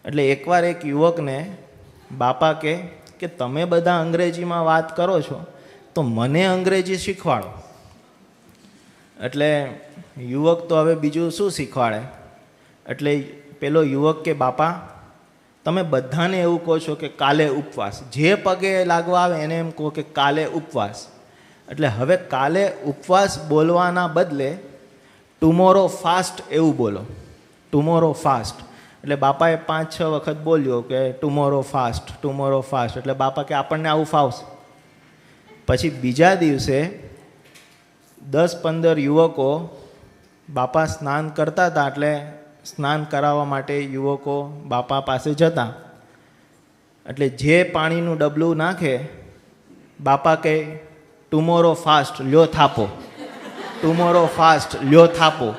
એટલે એકવાર એક યુવકને બાપા કહે કે તમે બધા અંગ્રેજીમાં વાત કરો છો તો મને અંગ્રેજી શીખવાડો. એટલે યુવક તો હવે બીજું શું શીખવાડે? એટલે પેલો યુવક કે બાપા તમે બધાને એવું કહો છો કે કાલે ઉપવાસ, જે પગે લાગવા આવે એને એમ કહો કે કાલે ઉપવાસ. એટલે હવે કાલે ઉપવાસ બોલવાના બદલે ટુમોરો ફાસ્ટ એવું બોલો, ટુમોરો ફાસ્ટ. એટલે બાપાએ 5-6 વખત બોલ્યો કે ટુમોરો ફાસ્ટ, ટુમોરો ફાસ્ટ. એટલે બાપા કે આપણને આવું ફાવશે. પછી બીજા દિવસે 10-15 યુવકો બાપા સ્નાન કરતા હતા, એટલે સ્નાન કરાવવા માટે યુવકો બાપા પાસે જતા. એટલે જે પાણીનું ડબલું નાખે બાપા કહે ટુમોરો ફાસ્ટ, લ્યો થાપો. ટુમોરો ફાસ્ટ, લ્યો થાપો.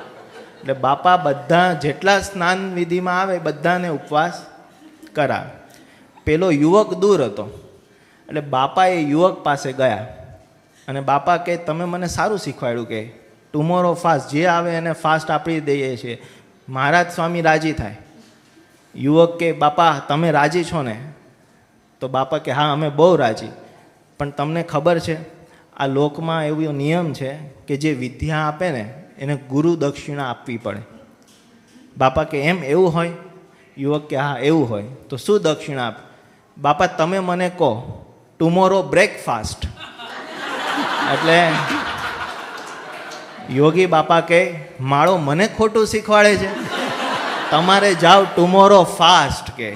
એટલે બાપા બધા જેટલા સ્નાન વિધિમાં આવે બધાને ઉપવાસ કરાવે. પેલો યુવક દૂર હતો એટલે બાપા એ યુવક પાસે ગયા અને બાપા કે તમે મને સારું શીખવાડ્યું કે ટુમોરો ફાસ્ટ, જે આવે એને ફાસ્ટ આપી દઈએ છીએ, મહારાજ સ્વામી રાજી થાય. યુવક કે બાપા તમે રાજી છો ને? તો બાપા કે હા અમે બહુ રાજી, પણ તમને ખબર છે આ લોકમાં એવો નિયમ છે કે જે વિદ્યા આપે ને એને ગુરુ દક્ષિણા આપવી પડે. બાપા કે એમ એવું હોય? યુવક કે હા એવું હોય. તો શું દક્ષિણા આપે? બાપા તમે મને કહો ટુમોરો બ્રેકફાસ્ટ. એટલે યોગી બાપા કે માળો મને ખોટું શીખવાડે છે, તમારે જાઓ ટુમોરો ફાસ્ટ કે.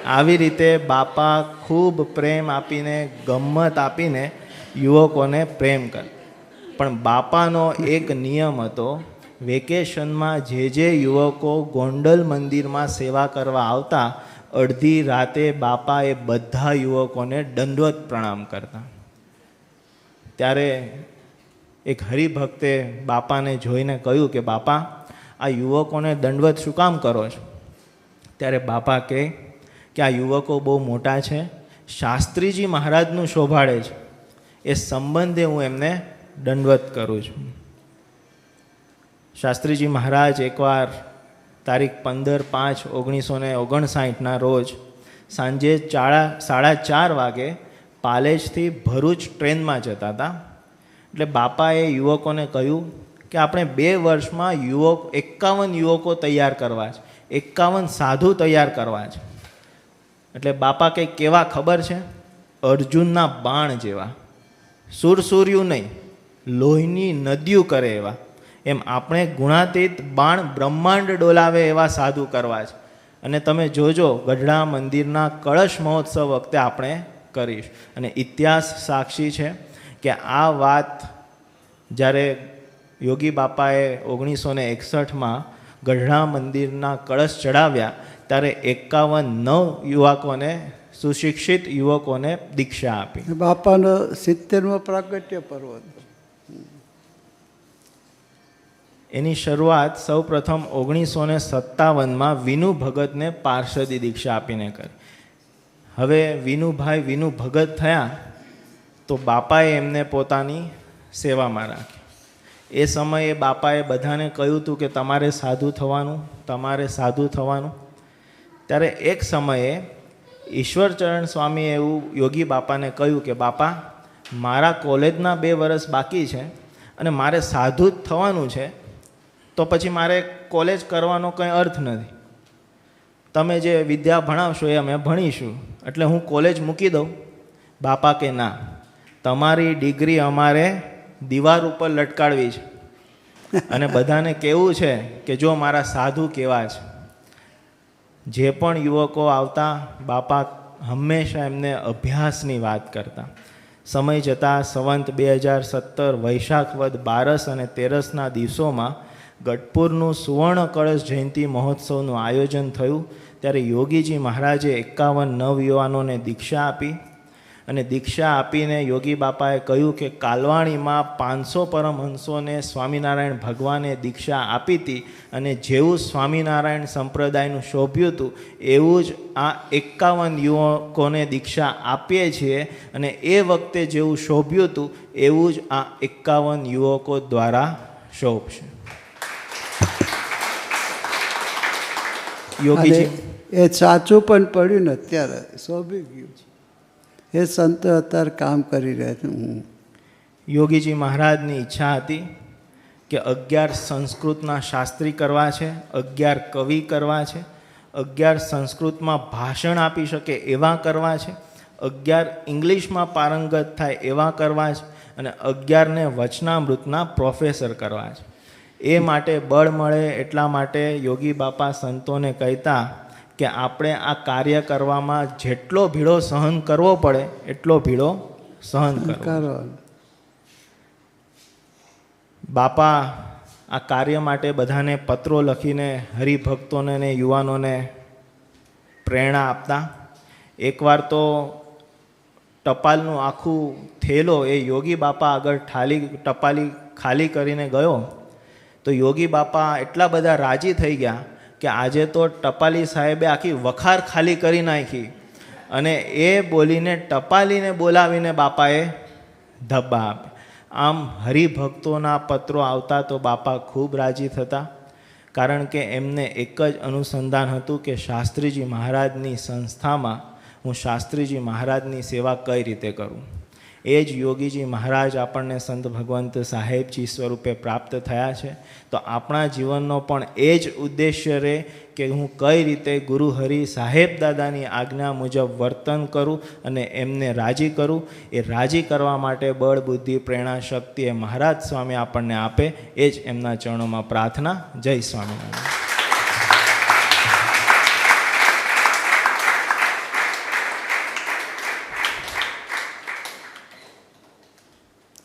આવી રીતે બાપા ખૂબ પ્રેમ આપીને, ગમ્મત આપીને યુવકોને પ્રેમ કરે. પણ બાપાનો એક નિયમ હતો, વેકેશનમાં જે યુવકો ગોંડલ મંદિરમાં સેવા કરવા આવતા, અડધી રાતે બાપા એ બધા યુવકોને દંડવત પ્રણામ કરતા. ત્યારે એક હરિભક્તે બાપાને જોઈને કહ્યું કે બાપા આ યુવકોને દંડવત શું કામ કરો છો? ત્યારે બાપા કહે કે આ યુવકો બહુ મોટા છે, શાસ્ત્રીજી મહારાજનું શોભાડે છે, એ સંબંધે હું એમને દંડવત કરું છું. શાસ્ત્રીજી મહારાજ એકવાર તારીખ 15/5/1959 રોજ સાંજે 4:30 વાગે પાલેજથી ભરૂચ ટ્રેનમાં જતા હતા. એટલે બાપાએ યુવકોને કહ્યું કે આપણે 2 વર્ષમાં 51 યુવકો તૈયાર કરવા છે, 51 સાધુ તૈયાર કરવા છે. એટલે બાપા કંઈ કેવા ખબર છે? અર્જુનના બાણ જેવા, સુરસુર્યું નહીં, લોહીની નદીઓ કરે એવા. એમ આપણે ગુણાતીત બાણ બ્રહ્માંડ ડોલાવે એવા સાધુ કરવા છે. અને તમે જોજો ગઢડા મંદિરના કળશ મહોત્સવ વખતે આપણે કરીશ. અને ઇતિહાસ સાક્ષી છે કે આ વાત જ્યારે યોગી બાપાએ 1961માં ગઢડા મંદિરના કળશ ચડાવ્યા ત્યારે 51 યુવકોને, સુશિક્ષિત યુવકોને દીક્ષા આપી. બાપાનો 70મો પ્રાગટ્ય પર્વ. એની શરૂઆત સૌપ્રથમ 1957માં વિનુ ભગતને પાર્ષદી દીક્ષા આપીને કરી. હવે વિનુભાઈ વિનુ ભગત થયા તો બાપાએ એમને પોતાની સેવામાં રાખી. એ સમયે બાપાએ બધાને કહ્યું હતું કે તમારે સાધુ થવાનું, તમારે સાધુ થવાનું. ત્યારે એક સમયે ઈશ્વરચરણ સ્વામીએ એવું યોગી બાપાને કહ્યું કે બાપા મારા કોલેજના 2 વર્ષ બાકી છે અને મારે સાધુ જ થવાનું છે, તો પછી મારે કોલેજ કરવાનો કંઈ અર્થ નથી. તમે જે વિદ્યા ભણાવશો એ અમે ભણીશું, એટલે હું કોલેજ મૂકી દઉં. બાપા કે ના, તમારી ડિગ્રી અમારે દીવાર ઉપર લટકાડવી છે અને બધાને કહેવું છે કે જો મારા સાધુ કેવા છે. જે પણ યુવકો આવતા બાપા હંમેશા એમને અભ્યાસની વાત કરતા. સમય જતાં સંવંત 2017 વૈશાખ વદ 12 અને 13ના દિવસોમાં ગઢપુરનું સુવર્ણ કળશ જયંતિ મહોત્સવનું આયોજન થયું. ત્યારે યોગીજી મહારાજે 51 નવયુવાનોને દીક્ષા આપી અને દીક્ષા આપીને યોગી બાપાએ કહ્યું કે કાલવાણીમાં 500 પરમહંસોને સ્વામિનારાયણ ભગવાને દીક્ષા આપી હતી અને જેવું સ્વામિનારાયણ સંપ્રદાયનું શોભ્યું હતું એવું જ આ 51 યુવકોને દીક્ષા આપીએ છીએ અને એ વખતે જેવું શોભ્યું હતું એવું જ આ 51 યુવકો દ્વારા શોભશે. યોગીજી એ સાચું પણ પડ્યું ને, અત્યારે શોભી ગયું. એ સંતો અત્યારે કામ કરી રહ્યા છે. યોગીજી મહારાજની ઈચ્છા હતી કે 11 સંસ્કૃતના શાસ્ત્રી કરવા છે, 11 કવિ કરવા છે, 11 સંસ્કૃતમાં ભાષણ આપી શકે એવા કરવા છે, 11 ઇંગ્લિશમાં પારંગત થાય એવા કરવા છે અને 11ને વચનામૃતના પ્રોફેસર કરવા છે. એ માટે બળ મળે એટલા માટે યોગી બાપા સંતોને કહેતા કે આપણે આ કાર્ય કરવામાં જેટલો ભીડો સહન કરવો પડે એટલો ભીડો સહન કરવો. બાપા આ કાર્ય માટે બધાને પત્રો લખીને હરિભક્તોને ને યુવાનોને પ્રેરણા આપતા. એકવાર તો ટપાલનું આખું થેલો એ યોગી બાપા આગળ ટપાલી ખાલી કરીને ગયો તો યોગી બાપા એટલા બધા રાજી થઈ ગયા કે આજે તો ટપાલી સાહેબે આખી વખાર ખાલી કરી નાખી, અને એ બોલીને ટપાલીને બોલાવીને બાપાએ ધબ્બા આપે. આમ હરિભક્તોના પત્રો આવતા તો બાપા ખૂબ રાજી થતા, કારણ કે એમને એક જ અનુસંધાન હતું કે શાસ્ત્રીજી મહારાજની સંસ્થામાં હું શાસ્ત્રીજી મહારાજની સેવા કઈ રીતે કરું. એ જ યોગીજી મહારાજ આપણને સંત ભગવંત સાહેબજી સ્વરૂપે પ્રાપ્ત થયા છે. તો આપણા જીવનનો પણ એ જ ઉદ્દેશ્ય રહે કે હું કઈ રીતે ગુરુ હરિ સાહેબ દાદાની આજ્ઞા મુજબ વર્તન કરું અને એમને રાજી કરું. એ રાજી કરવા માટે બળ, બુદ્ધિ, પ્રેરણા, શક્તિ એ મહારાજ સ્વામી આપણને આપે, એ જ એમના ચરણોમાં પ્રાર્થના. જય સ્વામિનારાયણ.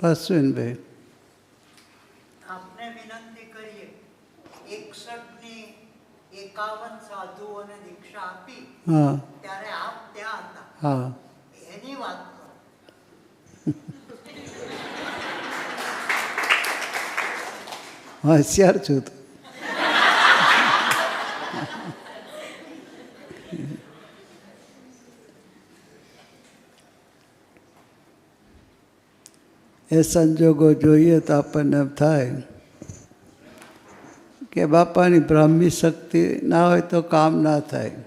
અશ્વિનભાઈ, આપને વિનંતી કરીએ, 61ની 51 સાધુઓને દીક્ષા આપી હા ત્યારે આપ ત્યાં હતા, હા એની વાત કરો. હોશિયાર છું તું. એ સંજોગો જોઈએ તો આપણને એમ થાય કે બાપાની બ્રાહ્મી શક્તિ ના હોય તો કામ ના થાય.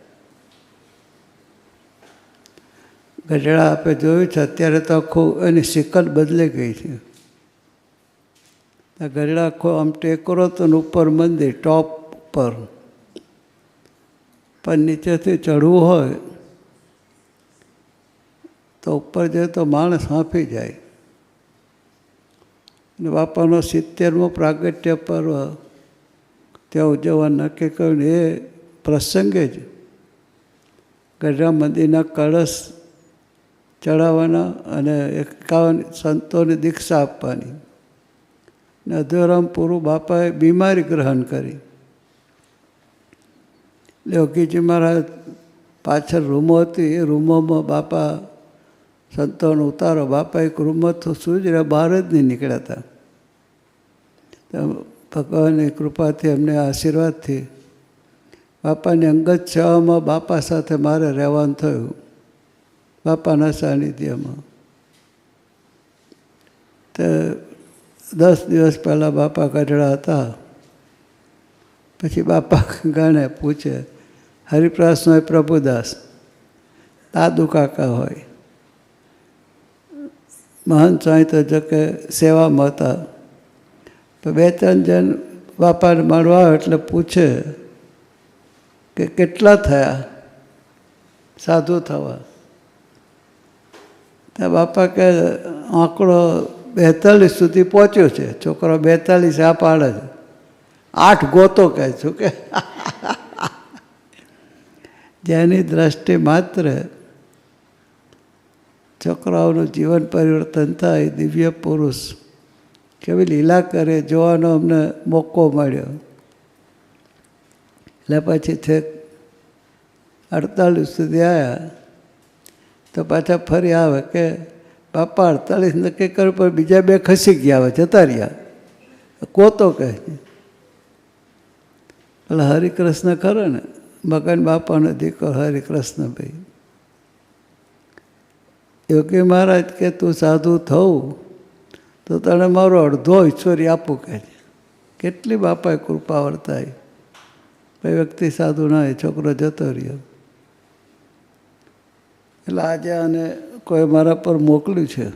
ગઢડા આપણે જોયું છે, અત્યારે તો આખું એની શિકલ બદલી ગઈ છે. ગઢડા આખો આમ ટેકરો તો ઉપર મંદિર ટોપ ઉપર, પણ નીચેથી ચડવું હોય તો ઉપર જાય તો માણસ હાંફી જાય. અને બાપાનો 70મો પ્રાગટ્ય પર્વ ત્યાં ઉજવવા નક્કી કર્યું. એ પ્રસંગે જ ગઢડા મંદિરના કળશ ચડાવવાના અને 51 સંતોને દીક્ષા આપવાની. ને અધોરામ પૂરું બાપાએ બીમારી ગ્રહણ કરી. યોગીજી મહારાજ પાછળ રૂમો હતી, એ રૂમોમાં બાપા સંતોનો ઉતારો. બાપા એક રૂમમાં સૂઈ જ રહ્યા, બહાર જ નહીં નીકળ્યા હતા. ભગવાનની કૃપાથી એમને આશીર્વાદથી બાપાની અંગત સેવામાં બાપા સાથે મારે રહેવાનું થયું, બાપાના સાનિધ્યમાં. તો 10 દિવસ પહેલાં બાપા ગઢડા હતા. પછી બાપા ગાણે પૂછે, હરિપ્રાસનો હોય પ્રભુદાસ, દાદુ કાકા હોય, મહંત સ્વામી તો જો કે સેવામાં હતા. તો 2-3 જણ બાપાને મળવા આવે એટલે પૂછે કે કેટલા થયા સાધુ થવા? ત્યાં બાપા કે આંકડો 42 સુધી પહોંચ્યો છે. છોકરો 42 આ પાડે છે, 8 ગોતો કહે છું કે જેની દ્રષ્ટિ માત્ર છોકરાઓનું જીવન પરિવર્તન થાય, દિવ્ય પુરુષ કેવી લીલા કરે જોવાનો અમને મોકો મળ્યો. એટલે પછી છેક 48 સુધી આવ્યા તો પાછા ફરી આવે કે બાપા 48 નક્કી કર્યું, પણ બીજા 2 ખસી ગયા, હવે જતા રહ્યા. કોતો કહે એટલે હરિકૃષ્ણ ખરો ને, મગન બાપાનો દીકરો હરિકૃષ્ણભાઈ. યોગી મહારાજ કે તું સાધુ થવું તો તને મારો અડધો ઈશ્વરી આપું કહે છે. કેટલી બાપાએ કૃપા વર્તાય. કોઈ વ્યક્તિ સાધુ ના હોય, છોકરો જતો રહ્યો. એટલે આજે આને કોઈ મારા પર મોકલ્યું છે.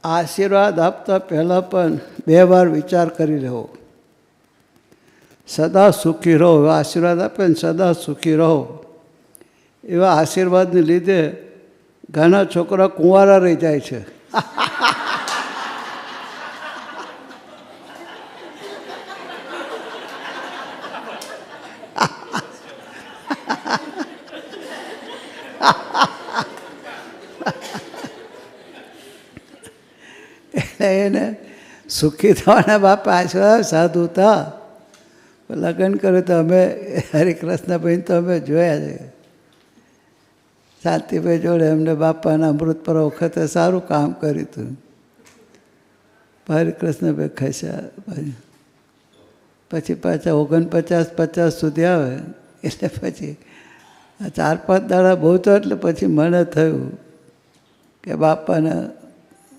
આશીર્વાદ આપતા પહેલાં પણ 2 વાર વિચાર કરી લેવો. સદા સુખી રહો એવા આશીર્વાદ આપે ને, સદા સુખી રહો એવા આશીર્વાદને લીધે ઘણા છોકરા કુંવારા રહી જાય છે. એટલે એને સુખી થવાના બાપા આશીર્વાદ સાધુ હતા. લગ્ન કર્યું તો અમે હરિકૃષ્ણભાઈ તો અમે જોયા છે. શાંતિભાઈ જોડે એમને બાપાના અમૃત પર વખતે સારું કામ કર્યું હતું. હરિકૃષ્ણભાઈ ખસ્યા પછી પાછા 49-50 સુધી આવે એટલે પછી 4-5 દાડા બહુ તો એટલે પછી મને થયું કે બાપાને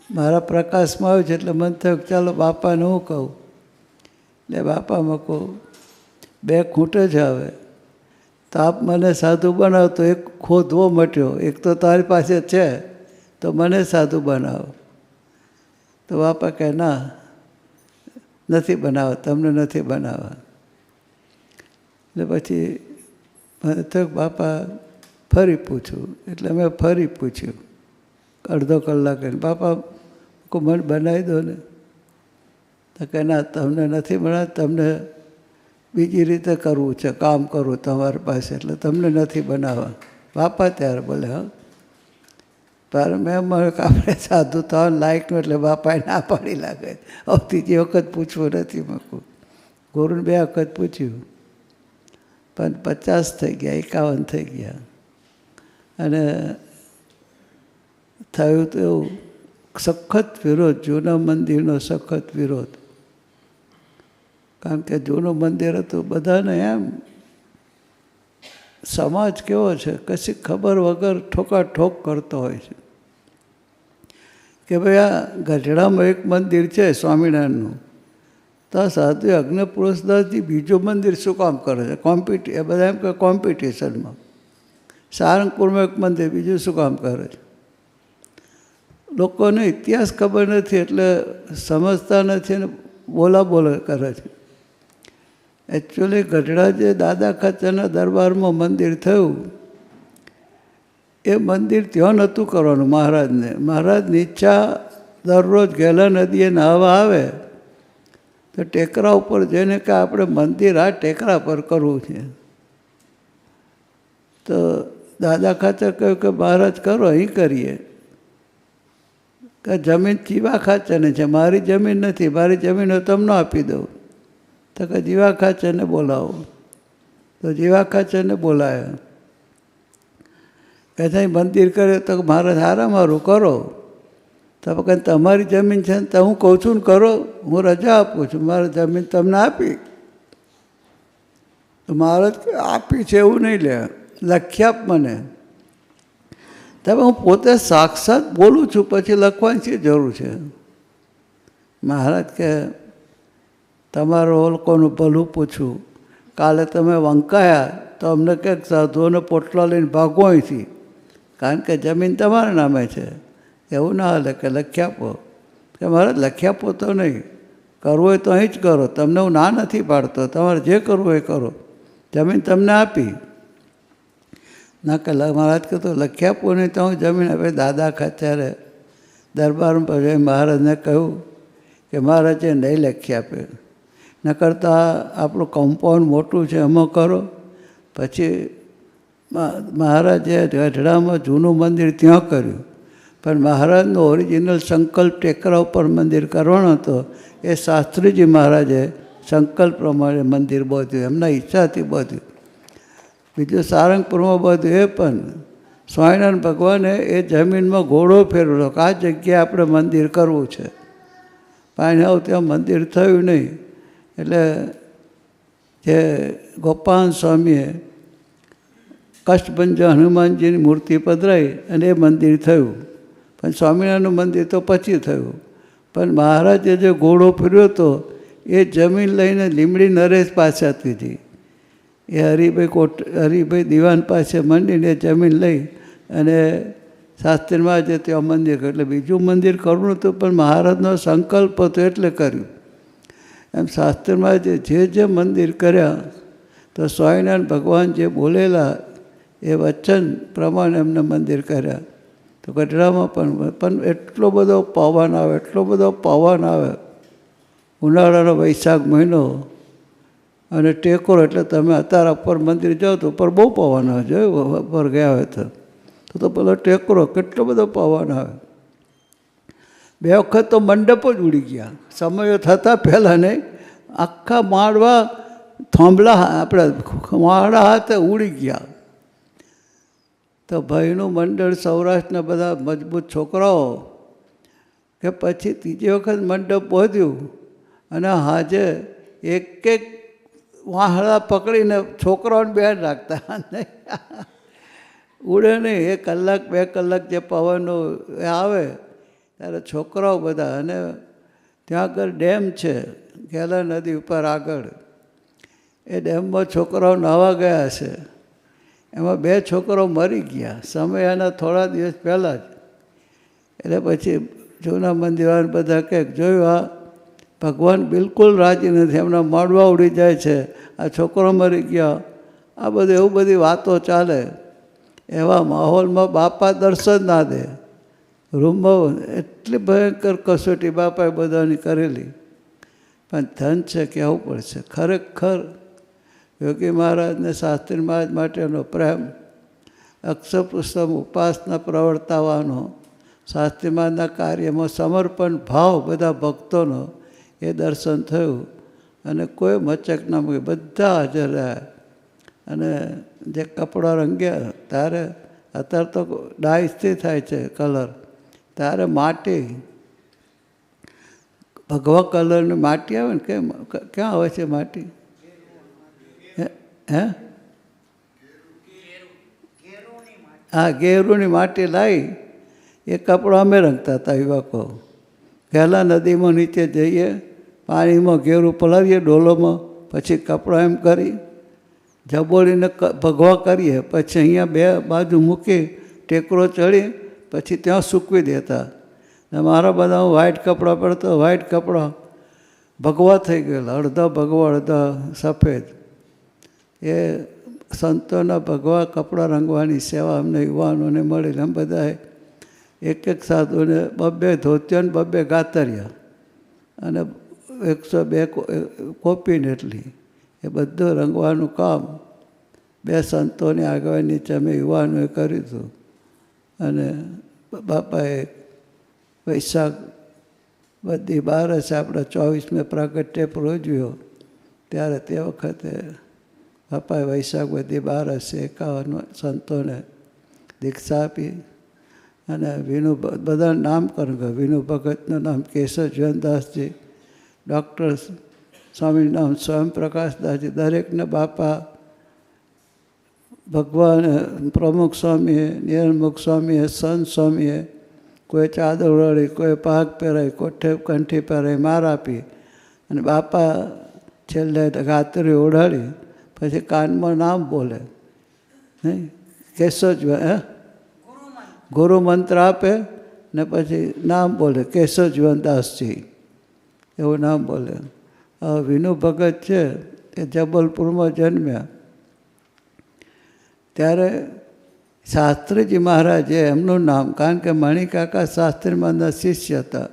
મારા પ્રકાશમાં આવ્યું છે એટલે મને થયું કે ચાલો બાપાને હું કહું. એટલે બાપામાં કહું 2 ખૂંટે છે હવે તો આપ મને સાધુ બનાવો. તો એક ખોદવો મટ્યો, એક તો તારી પાસે છે તો મને સાધુ બનાવો. તો બાપા કહે ના નથી બનાવવા, તમને નથી બનાવવા. એટલે પછી મને થયું બાપા ફરી પૂછું. એટલે મેં ફરી પૂછ્યું અડધો કલાક. બાપા મને બનાવી દો ને. તો કે ના તમને નથી બનાવ, તમને બીજી રીતે કરવું છે, કામ કરવું તમારી પાસે, એટલે તમને નથી બનાવવા. બાપા ત્યારે બોલે હા. ત્યારે મેં મને આપણે સાધુ થવાનું લાયકનું એટલે બાપાએ ના પાડી લાગે. હવે ત્રીજી વખત પૂછવું નથી. મેં કહું ગુરુને 2 વખત પૂછ્યું પણ 50 થઈ ગયા, 51 થઈ ગયા. અને થયું તો એવું સખત વિરોધ, જૂના મંદિરનો સખત વિરોધ. કારણ કે જૂનું મંદિર હતું બધાને એમ સમાજ કેવો છે કશી ખબર વગર ઠોકાઠોક કરતો હોય છે કે ભાઈ આ ગઢડામાં એક મંદિર છે સ્વામિનારાયણનું, તો આ સાધુ અગ્નિપુરુષદાસજી બીજું મંદિર શું કામ કરે છે? એ બધા એમ કે કોમ્પિટિશનમાં. સારંગપુરમાં એક મંદિર બીજું શું કામ કરે છે? લોકોને ઇતિહાસ ખબર નથી એટલે સમજતા નથી અને બોલા કરે છે. એકચ્યુઅલી ગઢડા જે દાદા ખાચરના દરબારમાં મંદિર થયું એ મંદિર ત્યાં નહોતું કરવાનું મહારાજને. મહારાજની ઈચ્છા દરરોજ ગેલા નદીએ નાહવા આવે તો ટેકરા ઉપર જઈને કે આપણે મંદિર આ ટેકરા પર કરવું છે. તો દાદા ખાચર કહ્યું કે મહારાજ કરો, અહીં કરીએ. કે જમીન જીવા ખાચરની છે, મારી જમીન નથી, મારી જમીન હું તમને આપી દઉં. તો કે જીવા ખાચરને બોલાવો. તો જીવા ખાચરને બોલાવ્યા. કે ત્યાં મંદિર કરે તો મારે હારા મારું કરો. તો કહે તમારી જમીન છે ને તો હું કહું છું ને કરો, હું રજા આપું છું, મારી જમીન તમને આપી. તો મહારાજ આપી છે એવું નહીં લે, લખી આપ મને. તમે હું પોતે સાક્ષાત બોલું છું, પછી લખવાની શી જરૂર છે? મહારાજ કે તમારો લોકોનું ભલું પૂછું. કાલે તમે વંકાયા તો અમને કંઈક સાધુઓને પોટલા લઈને ભાગો અહીંથી, કારણ કે જમીન તમારા નામે છે. એવું ના હાલે કે લખી આપો. કે મહારાજ લખી આપો તો નહીં, કરવું હોય તો અહીં જ કરો, તમને હું ના નથી પાડતો, તમારે જે કરવું એ કરો, જમીન તમને આપી. ના કે મહારાજ કહેતો લખી આપવું નહીં તો હું જમીન આપે. દાદા ખાચરે દરબારમાં પછી મહારાજને કહ્યું કે મહારાજે નહીં લખી આપે, ન કરતાં આપણું કમ્પાઉન્ડ મોટું છે એમાં કરો. પછી મહારાજે ગઢડામાં જૂનું મંદિર ત્યાં કર્યું, પણ મહારાજનો ઓરિજિનલ સંકલ્પ ટેકરા ઉપર મંદિર કરવાનો હતો. એ શાસ્ત્રીજી મહારાજે સંકલ્પ પ્રમાણે મંદિર બાંધ્યું, એમના ઈચ્છાથી બાંધ્યું. બીજું સારંગપુરમાં બધું એ પણ સ્વામિનારાયણ ભગવાને એ જમીનમાં ઘોડો ફેરવેલો કે આ જગ્યાએ આપણે મંદિર કરવું છે. પાણી આવું ત્યાં મંદિર થયું નહીં. એટલે જે ગોપાલ સ્વામીએ કષ્ટભંજન હનુમાનજીની મૂર્તિ પધરાવી અને એ મંદિર થયું. પણ સ્વામિનારાયણનું મંદિર તો પછી થયું. પણ મહારાજે જે ઘોડો ફેર્યો હતો એ જમીન લઈને લીમડી નરેશ પાસે આપી હતી. એ હરિભાઈ દિવાન પાસે મંડીને જમીન લઈ અને શાસ્ત્રીમાં જે ત્યાં મંદિર કર્યું. એટલે બીજું મંદિર કરવું હતું પણ મહારાજનો સંકલ્પ હતો એટલે કર્યું. એમ શાસ્ત્રમાં જે મંદિર કર્યા તો સ્વામિનારાયણ ભગવાન જે બોલેલા એ વચન પ્રમાણે એમને મંદિર કર્યા. તો ગઢડામાં પણ એટલો બધો પવન આવે, એટલો બધો પવન આવે. ઉનાળાનો વૈશાખ મહિનો અને ટેકોર, એટલે તમે અત્યારે ઉપર મંદિર જાઓ તો ઉપર બહુ પવન આવે. જોયું ઉપર ગયા હોય તો પેલો ટેકરો કેટલો બધો પવન આવે. 2 વખત તો મંડપ જ ઉડી ગયા. સમયો થતાં પહેલાં નહીં, આખા માળવા થાંભલા આપણે માળા હાથે ઉડી ગયા. તો ભાઈનું મંડળ સૌરાષ્ટ્રના બધા મજબૂત છોકરાઓ કે પછી ત્રીજી વખત મંડપ પહોંચ્યું અને હાજે એક વાહડા પકડીને છોકરાઓને બેન રાખતા નહીં, ઉડે નહીં. 1 કલાક 2 કલાક જે પવનનો આવે ત્યારે છોકરાઓ બધા, અને ત્યાં આગળ ડેમ છે ગેલા નદી ઉપર આગળ, એ ડેમમાં છોકરાઓ નાહવા ગયા છે. એમાં 2 છોકરાઓ મરી ગયા સમય એના થોડા દિવસ પહેલાં જ. એટલે પછી જૂના મંદિરોને બધા કંઈક જોયું, આ ભગવાન બિલકુલ રાજી નથી, એમના મળવા ઉડી જાય છે, આ છોકરો મરી ગયા, આ બધું એવું બધી વાતો ચાલે. એવા માહોલમાં બાપા દર્શન ના દે. રૂમમાં એટલી ભયંકર કસોટી બાપાએ બધાની કરેલી, પણ ધન છે કહેવું પડશે. ખરેખર યોગી મહારાજને શાસ્ત્રી મહારાજ માટેનો પ્રેમ, અક્ષરપુષ્પમ ઉપાસના પ્રવર્તાવાનો, શાસ્ત્રી મહારાજના કાર્યમાં સમર્પણ ભાવ બધા ભક્તોનો એ દર્શન થયું. અને કોઈ મચક ના મૂકી, બધા હાજર રહ્યા. અને જે કપડાં રંગ્યા ત્યારે, અત્યારે તો ડાયસથી થાય છે કલર, ત્યારે માટી ભગવા કલરની માટી આવે ને, કેમ ક્યાં આવે છે માટી? હે હા, ગેરુની માટી લાવી એ કપડો અમે રંગતા હતા યુવકો. પહેલાં નદીમાં નીચે જઈએ, પાણીમાં ગેરું પલાવીએ ડોલોમાં, પછી કપડાં એમ કરી જબોડીને ભગવા કરીએ, પછી અહીંયા 2 બાજુ મૂકી ટેકરો ચડી, પછી ત્યાં સૂકવી દેતા. ને મારા બધા વ્હાઈટ કપડાં પડતો, વ્હાઈટ કપડાં ભગવા થઈ ગયેલા, અડધા ભગવા અડધા સફેદ. એ સંતોના ભગવા કપડાં રંગવાની સેવા અમને યુવાનોને મળી. એમ બધાએ 1 સાધુને 2 ધોતિયા ને 2 ગાતરિયા અને 102 કોપીને એટલી, એ બધું રંગવાનું કામ 2 સંતોની આગળ નીચે અમે યુવાનોએ કર્યું હતું. અને બાપાએ વૈશાખ બધી 12 આપણે 24મે પ્રાગટ્ય પ્રોજવ્યો, ત્યારે તે વખતે બાપાએ વૈશાખ બધી 1251 સંતોને દીક્ષા આપી. અને વિનુ બધા નામકરણ કર્યું. વિનુ ભગતનું નામ કેશવ જીવનદાસજી, ડૉક્ટર સ્વામીનું નામ સ્વયંપ્રકાશદાસજી, દરેકને બાપા ભગવાન પ્રમુખ સ્વામીએ, નિર્મુખ સ્વામીએ, સંત સ્વામીએ કોઈ ચાદર ઓઢાડી, કોઈ પાક પહેરાવી, કોઠે કંઠી પહેરાવી, માર આપી. અને બાપા છેલ્લે ગાતરી ઓઢાડી, પછી કાનમાં નામ બોલે નહીં, કેશવ હે ગુરુ મંત્ર આપે ને પછી નામ બોલે કેશવ જીવનદાસજી, એવું નામ બોલે. વિનુ ભગત છે એ જબલપુરમાં જન્મ્યા. ત્યારે શાસ્ત્રીજી મહારાજે એમનું નામ, કારણ કે મણિકાકા શાસ્ત્રી મહારાજના શિષ્ય હતા,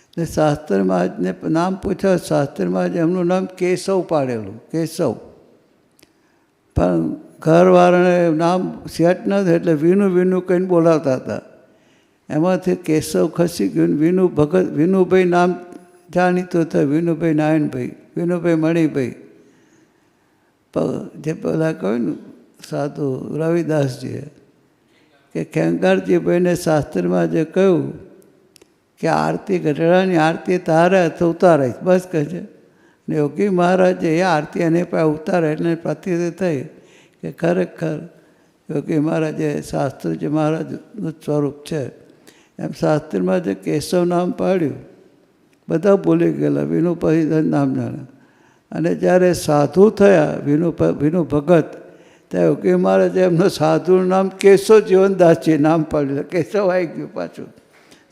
એટલે શાસ્ત્રી મહારાજને નામ પૂછ્યું. શાસ્ત્રી મહારાજે એમનું નામ કેશવ પાડેલું, કેશવ. પણ ઘરવાળાને નામ સેટ ન થાય એટલે વિનુ વિનુ કહીને બોલાવતા હતા. એમાંથી કેશવ ખસી ગયું. વિનુ ભગત, વિનુભાઈ નામ જાણીતું થયું, વિનુભાઈ નારાયણભાઈ, વિનુભાઈ મણિભાઈ. જે પેલા કહ્યું ને સાધુ રવિદાસજીએ કે ખેંગારજીભાઈને શાસ્ત્રીમાં જે કહ્યું કે આરતી ગઢડાની આરતી તારે તો ઉતારાય, બસ કહે છે. ને યોગી મહારાજે એ આરતી એને પાસે ઉતારે એટલે પ્રતિત થઈ કે ખરેખર યોગી મહારાજે શાસ્ત્રીજી મહારાજનું સ્વરૂપ છે. એમ શાસ્ત્રીમાં જે કેશવ નામ પાડ્યું, બધા ભૂલી ગયેલા, વિનુ પછી નામ જાણે. અને જ્યારે સાધુ થયા વિનુ ભગત, ત્યાં યોગી મહારાજે એમનું સાધુનું નામ કેશવ જીવનદાસજી નામ પાડ્યું. કેશવ આવી ગયું પાછું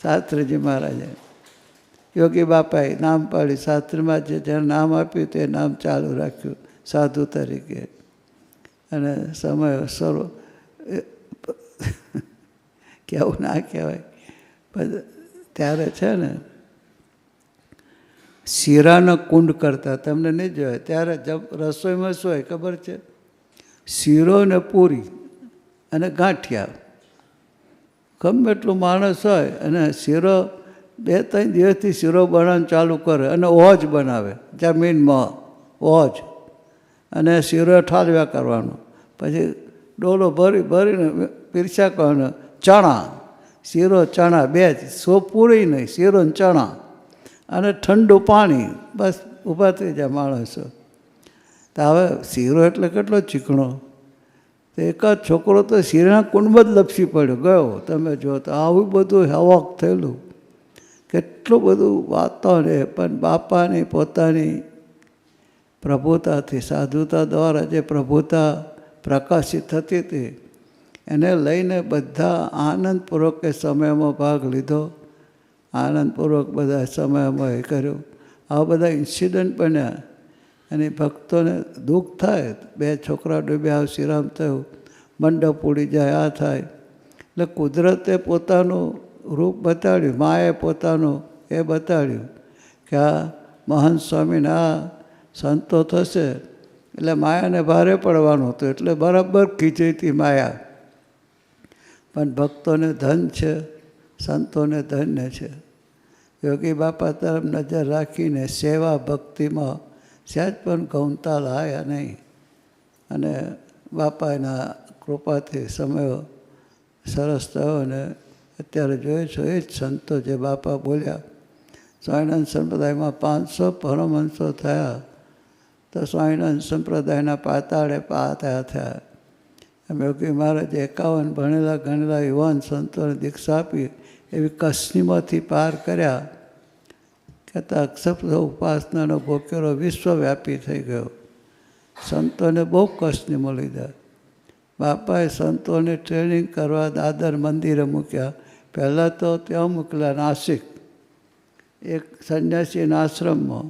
શાસ્ત્રીજી મહારાજે. યોગી બાપાએ નામ પાડ્યું, શાસ્ત્રીમાં જે નામ આપ્યું તે નામ ચાલુ રાખ્યું સાધુ તરીકે. અને સમય સરો કેવું ના કહેવાય, પણ ત્યારે છે ને શીરાનો કુંડ કરતા, તમને નહીં જોયા. ત્યારે રસોઈમાં શું હોય ખબર છે? શીરો ને પૂરી અને ગાંઠિયા. ગમે એટલું માણસ હોય અને શીરો 2-3 દિવસથી શીરો બનાવવાનું ચાલુ કરે અને ઓજ બનાવે જમીનમાં ઓજ, અને શીરો ઠાલવ્યા કરવાનો. પછી ડોલો ભરીને પીરસા કરવાનો. ચણા, શીરો ચણા 2 સો પૂરી નહીં, શીરો ને ચણા અને ઠંડુ પાણી, બસ ઊભા થઈ જાય માણસો. તો હવે શીરો એટલે કેટલો ચીકણો. તો એકાદ છોકરો તો શીરાના કુંડમાં જ લપસી પડ્યો ગયો. તમે જો તો આવું બધું હવાક થયેલું, કેટલું બધું વાતો ને. પણ બાપાની પોતાની પ્રભુતાથી, સાધુતા દ્વારા જે પ્રભુતા પ્રકાશિત થતી હતી એને લઈને બધા આનંદપૂર્વક એ સમયમાં ભાગ લીધો, આનંદપૂર્વક બધા સમયમાં એ કર્યું. આવા બધા ઇન્સિડન્ટ બન્યા. અને ભક્તોને દુઃખ થાય, 2 છોકરા ડૂબ્યા, શ્રીરામ થયું, મંડપ ઉડી જાય, આ થાય. એટલે કુદરતે પોતાનું રૂપ બતાડ્યું, માએ પોતાનું એ બતાડ્યું કે આ મહંત સ્વામીને આ સંતો થશે એટલે માયાને ભારે પડવાનું હતું. એટલે બરાબર ખીચી હતી માયા. પણ ભક્તોને ધન છે, સંતોને ધન્ય છે. યોગી બાપા તરફ નજર રાખીને સેવા ભક્તિમાં સહેજ પણ ગૌણતા લાયા નહીં. અને બાપાના કૃપાથી સમયો સરસ થયો. અને અત્યારે જોઈએ છો એ જ સંતો જે બાપા બોલ્યા. સ્વામિનારાયણ સંપ્રદાયમાં 500 પરમહંસો થયા તો સ્વામિનારાયણ સંપ્રદાયના પાતાળે પાતા થયા. એમ યોગી મહારાજે 51 ભણેલા ગણેલા યુવાન સંતોને દીક્ષા આપી, એવી કસનીમાંથી પાર કર્યા. કહેતા અક્ષર ઉપાસનાનો ભોકેરો વિશ્વવ્યાપી થઈ ગયો. સંતોને બહુ કસનીમો લીધા. બાપાએ સંતોને ટ્રેનિંગ કરવા દાદર મંદિરે મૂક્યા. પહેલાં તો ત્યાં મોકલ્યા નાસિક, એક સંન્યાસીના આશ્રમમાં.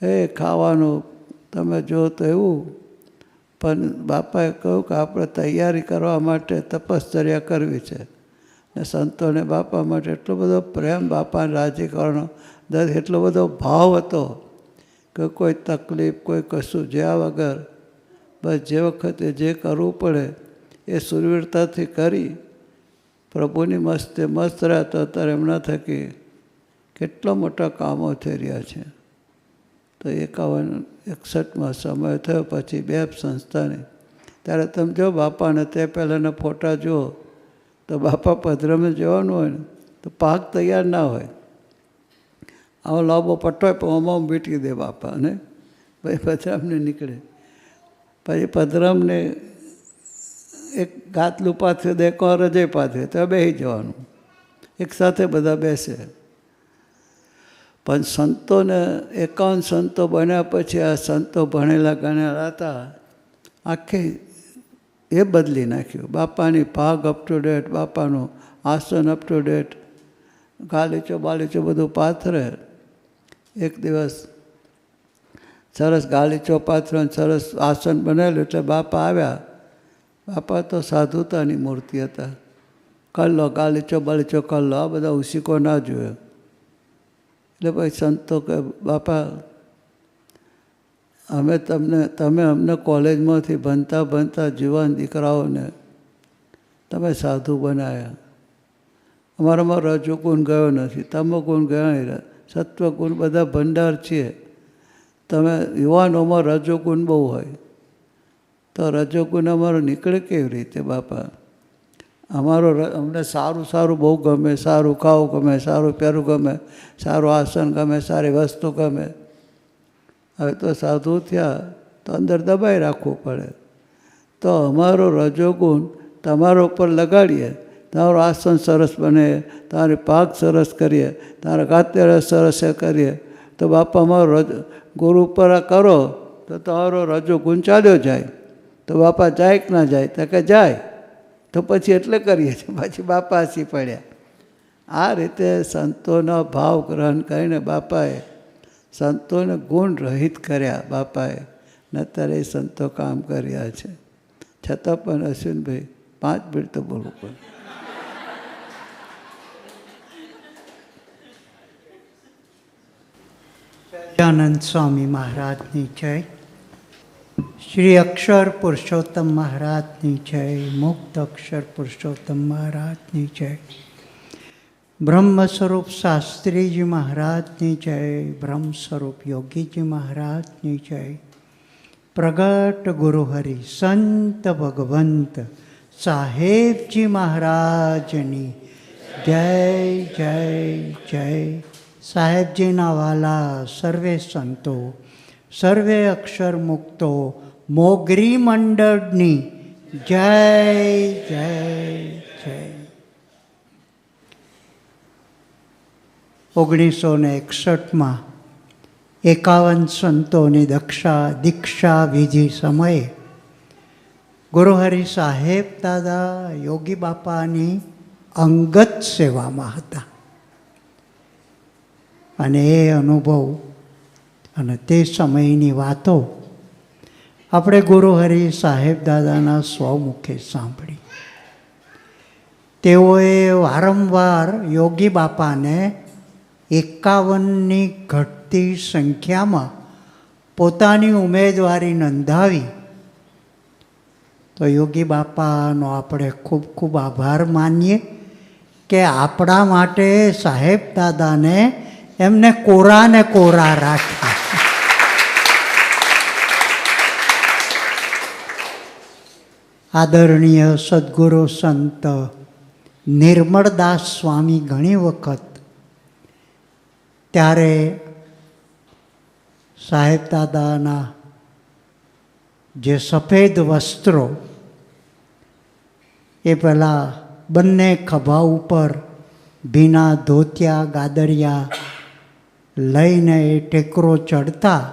એ ખાવાનું તમે જો તો એવું. પણ બાપાએ કહ્યું કે આપણે તૈયારી કરવા માટે તપશ્ચર્યા કરવી છે. ને સંતોને બાપા માટે એટલો બધો પ્રેમ, બાપાને રાજી કરવાનો એટલો બધો ભાવ હતો કે કોઈ તકલીફ, કોઈ કશું જ્યાં વગર બસ જે વખતે જે કરવું પડે એ સુરવીરતાથી કરી પ્રભુની મસ્તે મસ્ત રહ્યા. તો અત્યારે એમના થકી કેટલા મોટા કામો થઈ રહ્યા છે. તો 51-61માં સમય થયો પછી બેપ સંસ્થાની. ત્યારે તમે જો બાપાને તે પહેલાંના ફોટા જુઓ તો બાપા પધરામે જવાનું હોય ને તો પાક તૈયાર ના હોય. આવો લાંબો પટ્ટો હોય પણ ઓમાં બીટી દે બાપા. અને ભાઈ પધરામને નીકળે. પછી પધરામને એક ગાતલું પાથરે દે, કો રજય પાથરે, તો બેસી જવાનું. એક સાથે બધા બેસે. પણ સંતોને 51 સંતો બન્યા પછી આ સંતો ભણેલા ગણેલા હતા, આખી એ બદલી નાખ્યું. બાપાની ભાગ અપ ટુ ડેટ, બાપાનું આસન અપ ટુ ડેટ, ગાલીચો બાલીચો બધું પાથરે. એક દિવસ સરસ ગાલીચો પાથરો, સરસ આસન બનેલું. એટલે બાપા આવ્યા. બાપા તો સાધુતાની મૂર્તિ હતા. કલ્લો ગાલીચો બાલીચો કલ્લો, આ બધા ઉસીકો ના જોયો. એટલે પછી સંતો કે બાપા તમે અમને કોલેજમાંથી ભણતા જુવાન દીકરાઓને તમે સાધુ બનાવ્યા. અમારામાં રજોગુણ ગયો નથી, તમોગુણ ગયો નહીં, સત્વગુણ બધા ભંડાર છીએ. તમે યુવાનોમાં રજોગુણ બહુ હોય તો રજોગુણ અમારો નીકળે કેવી રીતે બાપા? અમને સારું સારું બહુ ગમે, સારું ખાવું ગમે, સારું પહેરવું ગમે, સારું આસન ગમે, સારી વસ્તુ ગમે. હવે તો સાધુ થયા તો અંદર દબાઈ રાખવું પડે. તો અમારો રજોગુણ તમારા ઉપર લગાડીએ, તમારું આસન સરસ બને, તમારી પાક સરસ કરીએ, તમારા ગાત્ય સરસ કરીએ, તો બાપા અમારો ગુરુ ઉપર કરો તો તમારો રજોગુણ ચાલ્યો જાય. તો બાપા જાય કે ના જાય? તો કે જાય. તો પછી એટલે કરીએ છીએ. પછી બાપા હસી પડ્યા. આ રીતે સંતોના ભાવ ગ્રહણ કરીને બાપાએ સંતોને ગુણ રહિત કર્યા બાપાએ. ને અત્યારે એ સંતો કામ કર્યા છે. છતાં પણ અશ્વિનભાઈ 5 મિનિટ તો બોલવું પડે. સહજાનંદ સ્વામી મહારાજની જય, શ્રી અક્ષર પુરુષોત્તમ મહારાજની જય, મુક્ત અક્ષર પુરુષોત્તમ મહારાજની જય. બ્રહ્મ સ્વરૂપ શાસ્ત્રીજી મહારાજની જય, બ્રહ્મ સ્વરૂપ યોગીજી મહારાજની જય, પ્રગટ ગુરુહરિ સંત ભગવંત સાહેબજી મહારાજની જય જય જય. સાહેબજીના વાલા સર્વે સંતો, સર્વે અક્ષર મુક્તો, મોગરી મંડળની જય જય જય. 1961 51 સંતોની દીક્ષા વિધિ સમયે ગુરુહરિ સાહેબ દાદા યોગી બાપાની અંગત સેવામાં હતા. અને એ અનુભવ અને તે સમયની વાતો આપણે ગુરુહરિ સાહેબ દાદાના સ્વમુખે સાંભળી. તેઓએ વારંવાર યોગી બાપાને 51ની ઘટતી સંખ્યામાં પોતાની ઉમેદવારી નોંધાવી. તો યોગી બાપાનો આપણે ખૂબ ખૂબ આભાર માનીએ કે આપણા માટે સાહેબ દાદાને એમને કોરાને કોરા રાખ્યા. આદરણીય સદગુરુ સંત નિર્મળદાસ સ્વામી ઘણી વખત ત્યારે સાહેબ દાદાના જે સફેદ વસ્ત્રો એ પહેલાં બંને ખભા ઉપર ભીના ધોતિયા ગાદરિયા લઈને એ ટેકરો ચડતા,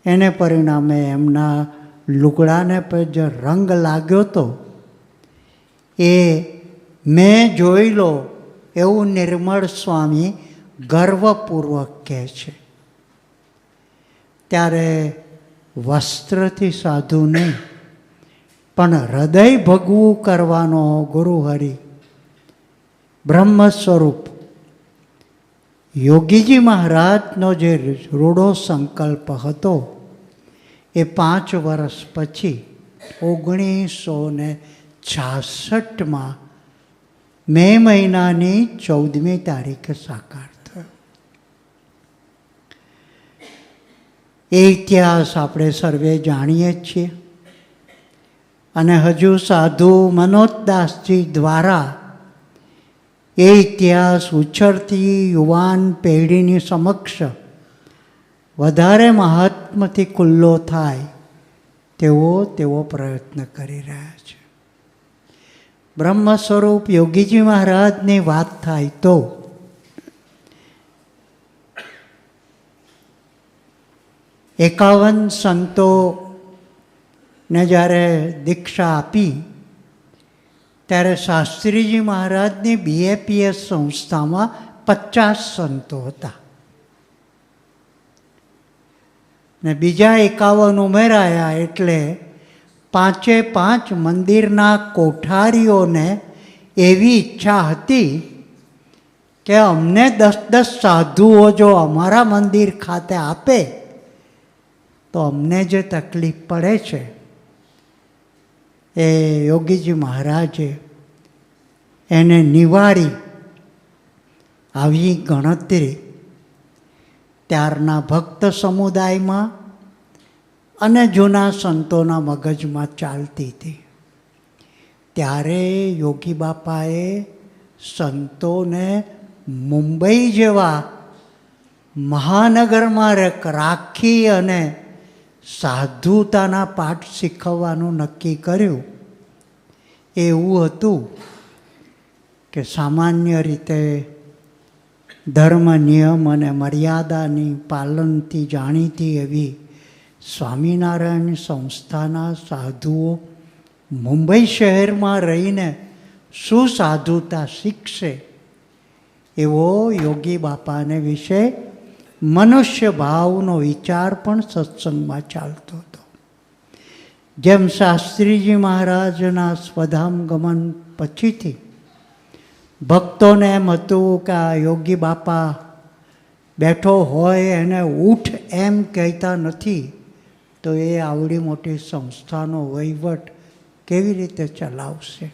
એને પરિણામે એમના લુગડાને પર જે રંગ લાગ્યો હતો એ મેં જોઈ લો એવું નિર્મળ સ્વામી ગર્વપૂર્વક કહે છે. ત્યારે વસ્ત્રથી સાધુ નહીં પણ હૃદય ભગવું કરવાનો ગુરુહરિ બ્રહ્મ સ્વરૂપ યોગીજી મહારાજનો જે રૂઢો સંકલ્પ હતો એ 5 વર્ષ પછી 1966માં મે મહિનાની 14મી તારીખે સાકાર થયો. એ ઇતિહાસ આપણે સર્વે જાણીએ છીએ. અને હજુ સાધુ મનોજદાસજી દ્વારા એ ઇતિહાસ ઉછળતી યુવાન પેઢીની સમક્ષ વધારે મહાત્મથી ખુલ્લો થાય તેવો પ્રયત્ન કરી રહ્યા છે. બ્રહ્મ સ્વરૂપ યોગીજી મહારાજની વાત થાય તો એકાવન સંતોને જ્યારે દીક્ષા આપી ત્યારે શાસ્ત્રીજી મહારાજની BAPS સંસ્થામાં 50 સંતો હતા ને બીજા 51 ઉમેરાયા. એટલે 5 મંદિરના કોઠારીઓને એવી ઈચ્છા હતી કે અમને 10 સાધુઓ જો અમારા મંદિર ખાતે આપે તો અમને જે તકલીફ પડે છે એ યોગીજી મહારાજે એને નિવારી આવી ગણતરી ત્યારના ભક્ત સમુદાયમાં અને જૂના સંતોના મગજમાં ચાલતી હતી. ત્યારે યોગી બાપાએ સંતોને મુંબઈ જેવા મહાનગરમાં રાખી અને સાધુતાના પાઠ શીખવવાનું નક્કી કર્યું. એવું હતું કે સામાન્ય રીતે ધર્મ નિયમ અને મર્યાદાની પાલનથી જાણીતી એવી સ્વામિનારાયણ સંસ્થાના સાધુઓ મુંબઈ શહેરમાં રહીને શું સાધુતા શીખશે એવો યોગી બાપાને વિશે મનુષ્ય ભાવનો વિચાર પણ સત્સંગમાં ચાલતો હતો. જેમ શાસ્ત્રીજી મહારાજના સ્વધામ ગમન પછીથી ભક્તોને એમ હતું કે આ યોગી બાપા બેઠો હોય એને ઉઠ એમ કહેતા નથી તો એ આવડી મોટી સંસ્થાનો વહીવટ કેવી રીતે ચલાવશે.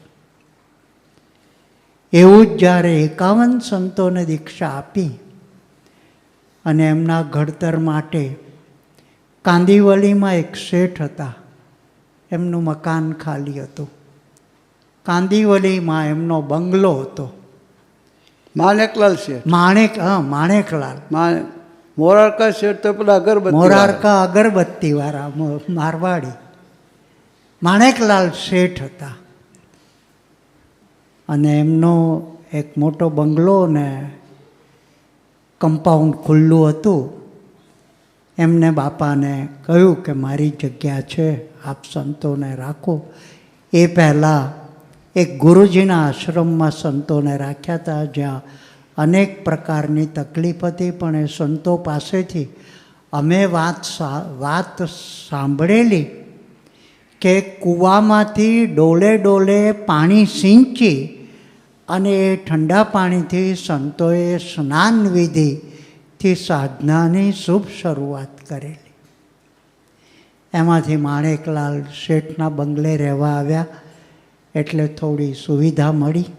એવું જ જ્યારે 51 સંતોને દીક્ષા આપી અને એમના ઘડતર માટે કાંદિવલીમાં એક શેઠ હતા, એમનું મકાન ખાલી હતું. કાંદિવલીમાં એમનો બંગલો હતો. માણેકલાલ શેઠ. માણેકલાલ. મોરારકા શેઠ તો પેલા અગરબત્તી. મોરારકા અગરબત્તીવાળા મારવાડી. માણેકલાલ શેઠ હતા અને એમનો એક મોટો બંગલો ને કમ્પાઉન્ડ ખુલ્લું હતું. એમને બાપાને કહ્યું કે મારી જગ્યા છે, આપ સંતોને રાખો. એ પહેલાં એક ગુરુજીના આશ્રમમાં સંતોને રાખ્યા હતા, જ્યાં અનેક પ્રકારની તકલીફ હતી, પણ એ સંતો પાસેથી અમે વાત સાંભળેલી કે કૂવામાંથી ડોલે ડોલે પાણી સિંચી અને એ ઠંડા પાણીથી સંતોએ સ્નાન વિધિથી સાધનાની શુભ શરૂઆત કરેલી. એમાંથી માણેકલાલ શેઠના બંગલે રહેવા આવ્યા એટલે થોડી સુવિધા મળી.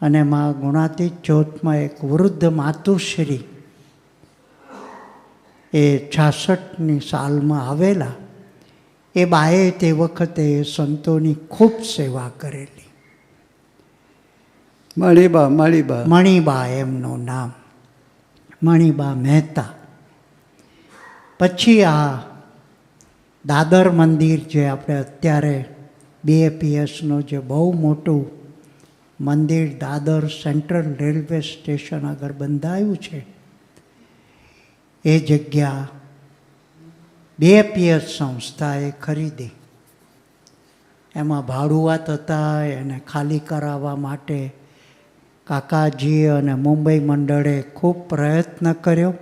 અને માં ગુણાતીત જ્યોતમાં એક વૃદ્ધ માતુશ્રી એ 66ની સાલમાં આવેલા. એ બાએ તે વખતે સંતોની ખૂબ સેવા કરેલી. મણીબા એમનું નામ, મણીબા મહેતા. પછી આ દાદર મંદિર જે આપણે અત્યારે BAPSનું જે બહુ મોટું મંદિર દાદર સેન્ટ્રલ રેલવે સ્ટેશન આગળ બંધાયું છે, એ જગ્યા BAPS સંસ્થાએ ખરીદી. એમાં ભાડુઆત હતા, એને ખાલી કરાવવા માટે કાકાજી અને મુંબઈ મંડળે ખૂબ પ્રયત્ન કર્યો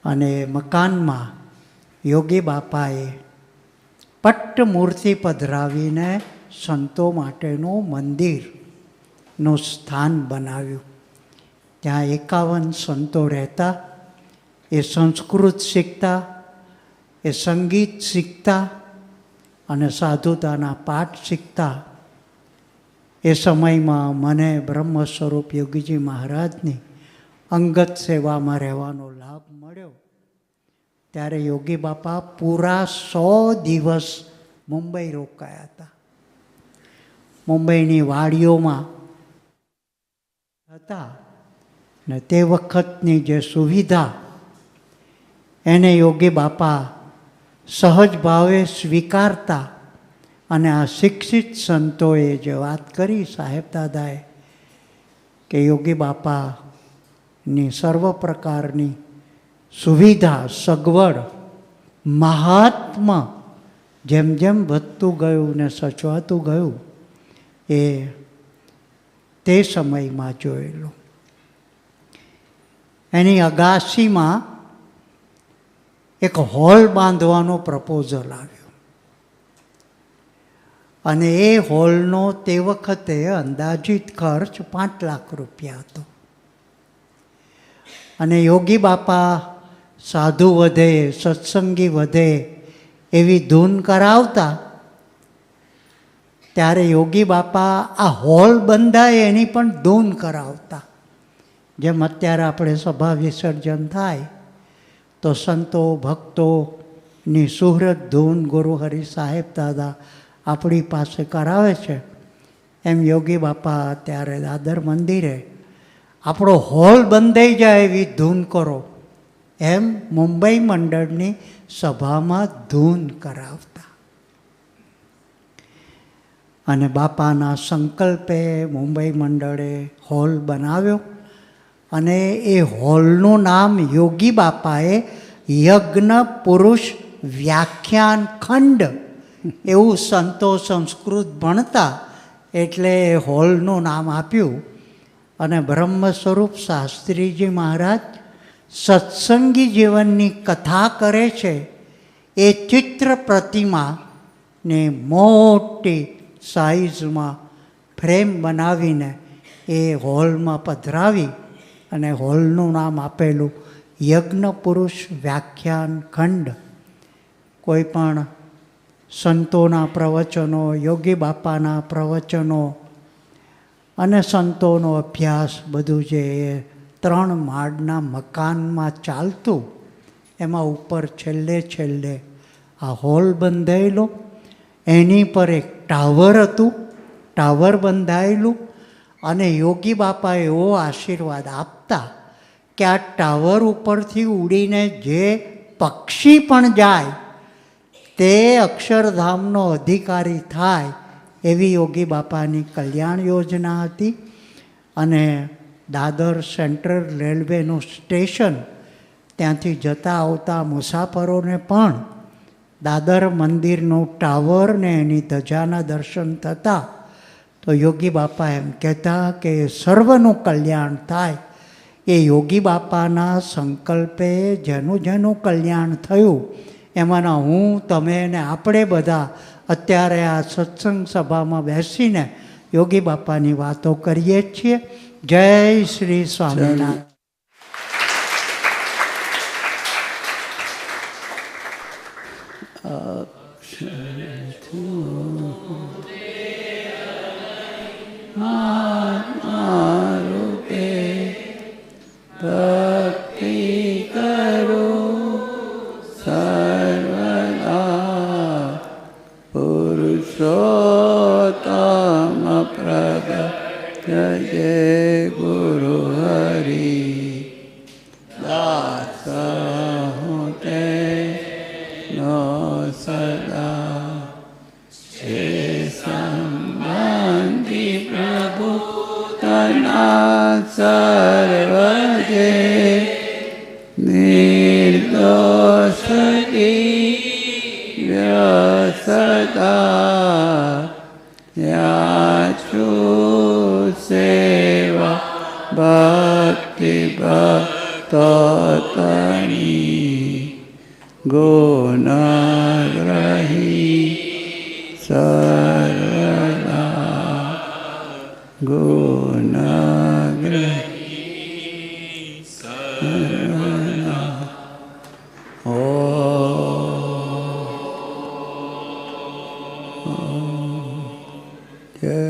અને મકાનમાં યોગી બાપાએ પટ્ટ મૂર્તિ પધરાવીને સંતો માટેનું મંદિરનું સ્થાન બનાવ્યું. ત્યાં 51 સંતો રહેતા. એ સંસ્કૃત શીખતા, એ સંગીત શીખતા અને સાધુતાના પાઠ શીખતા. એ સમયમાં મને બ્રહ્મ સ્વરૂપ યોગીજી મહારાજની અંગત સેવામાં રહેવાનો લાભ મળ્યો. ત્યારે યોગી બાપા પૂરા 100 દિવસ મુંબઈ રોકાયા હતા. મુંબઈની વાડીઓમાં હતા ને તે વખતની જે સુવિધા એને યોગી બાપા સહજ ભાવે સ્વીકારતા. અને આ શિક્ષિત સંતોએ જે વાત કરી સાહેબ દાદાએ કે યોગી બાપાની સર્વ પ્રકારની સુવિધા સગવડ મહાત્મા જેમ જેમ વધતું ગયું ને સચવાતું ગયું એ તે સમયમાં જોયેલું. એની અગાશીમાં એક હોલ બાંધવાનો પ્રપોઝલ આવ્યો અને એ હોલનો તે વખતે અંદાજિત ખર્ચ 5 લાખ રૂપિયા હતો. અને યોગી બાપા સાધુ વધે, સત્સંગી વધે એવી ધૂન કરાવતા. ત્યારે યોગી બાપા આ હોલ બંધાય એની પણ ધૂન કરાવતા. જેમ અત્યારે આપણે સભા વિસર્જન થાય તો સંતો ભક્તોની સુહૃદ ધૂન ગુરુ હરિ સાહેબ દાદા આપણી પાસે કરાવે છે, એમ યોગી બાપા ત્યારે દાદર મંદિરે આપણો હોલ બંધાઈ જાય એવી ધૂન કરો એમ મુંબઈ મંડળની સભામાં ધૂન કરાવતા. અને બાપાના સંકલ્પે મુંબઈ મંડળે હોલ બનાવ્યો અને એ હોલનું નામ યોગી બાપાએ યજ્ઞ પુરુષ વ્યાખ્યાન ખંડ એવું સંતો સંસ્કૃત ભણતા એટલે એ હોલનું નામ આપ્યું. અને બ્રહ્મ સ્વરૂપ શાસ્ત્રીજી મહારાજ સત્સંગી જીવનની કથા કરે છે એ ચિત્ર પ્રતિમાને મોટી સાઇઝમાં ફ્રેમ બનાવીને એ હોલમાં પધરાવી અને હોલનું નામ આપેલું યજ્ઞ પુરુષ વ્યાખ્યાન ખંડ. કોઈ પણ સંતોના પ્રવચનો, યોગી બાપાના પ્રવચનો અને સંતોનો અભ્યાસ બધું જે એ 3 માળના મકાનમાં ચાલતું, એમાં ઉપર છેલ્લે આ હોલ બંધાયેલો, એની પર એક ટાવર હતું, ટાવર બંધાયેલું, અને યોગી બાપા એવો આશીર્વાદ આપતા કે આ ટાવર ઉપરથી ઉડીને જે પક્ષી પણ જાય તે અક્ષરધામનો અધિકારી થાય, એવી યોગી બાપાની કલ્યાણ યોજના હતી. અને દાદર સેન્ટ્રલ રેલવેનું સ્ટેશન, ત્યાંથી જતા આવતા મુસાફરોને પણ દાદર મંદિરનું ટાવર ને એની ધજાના દર્શન થતા. તો યોગી બાપા એમ કહેતા કે સર્વનું કલ્યાણ થાય. એ યોગી બાપાના સંકલ્પે જેનું કલ્યાણ થયું, એમાંના હું, તમે ને આપણે બધા અત્યારે આ સત્સંગ સભામાં બેસીને યોગી બાપાની વાતો કરીએ છીએ. જય શ્રી સ્વામિનારાયણ. રૂપે ભક્તિ કરો સર્વદા, પુરુષોત્તમ પ્રગટ જય ગુરુ હરિ દાસ હું તે નો સદા છે સંબંધી પ્રભુ તના સર્વજે નિર્દોષી વ્યસતા યાચુ સેવા ભક્તિ ભક્તની ગુણગ્રહી સર્વદા ગુણગ્રહી સર્વદા. જય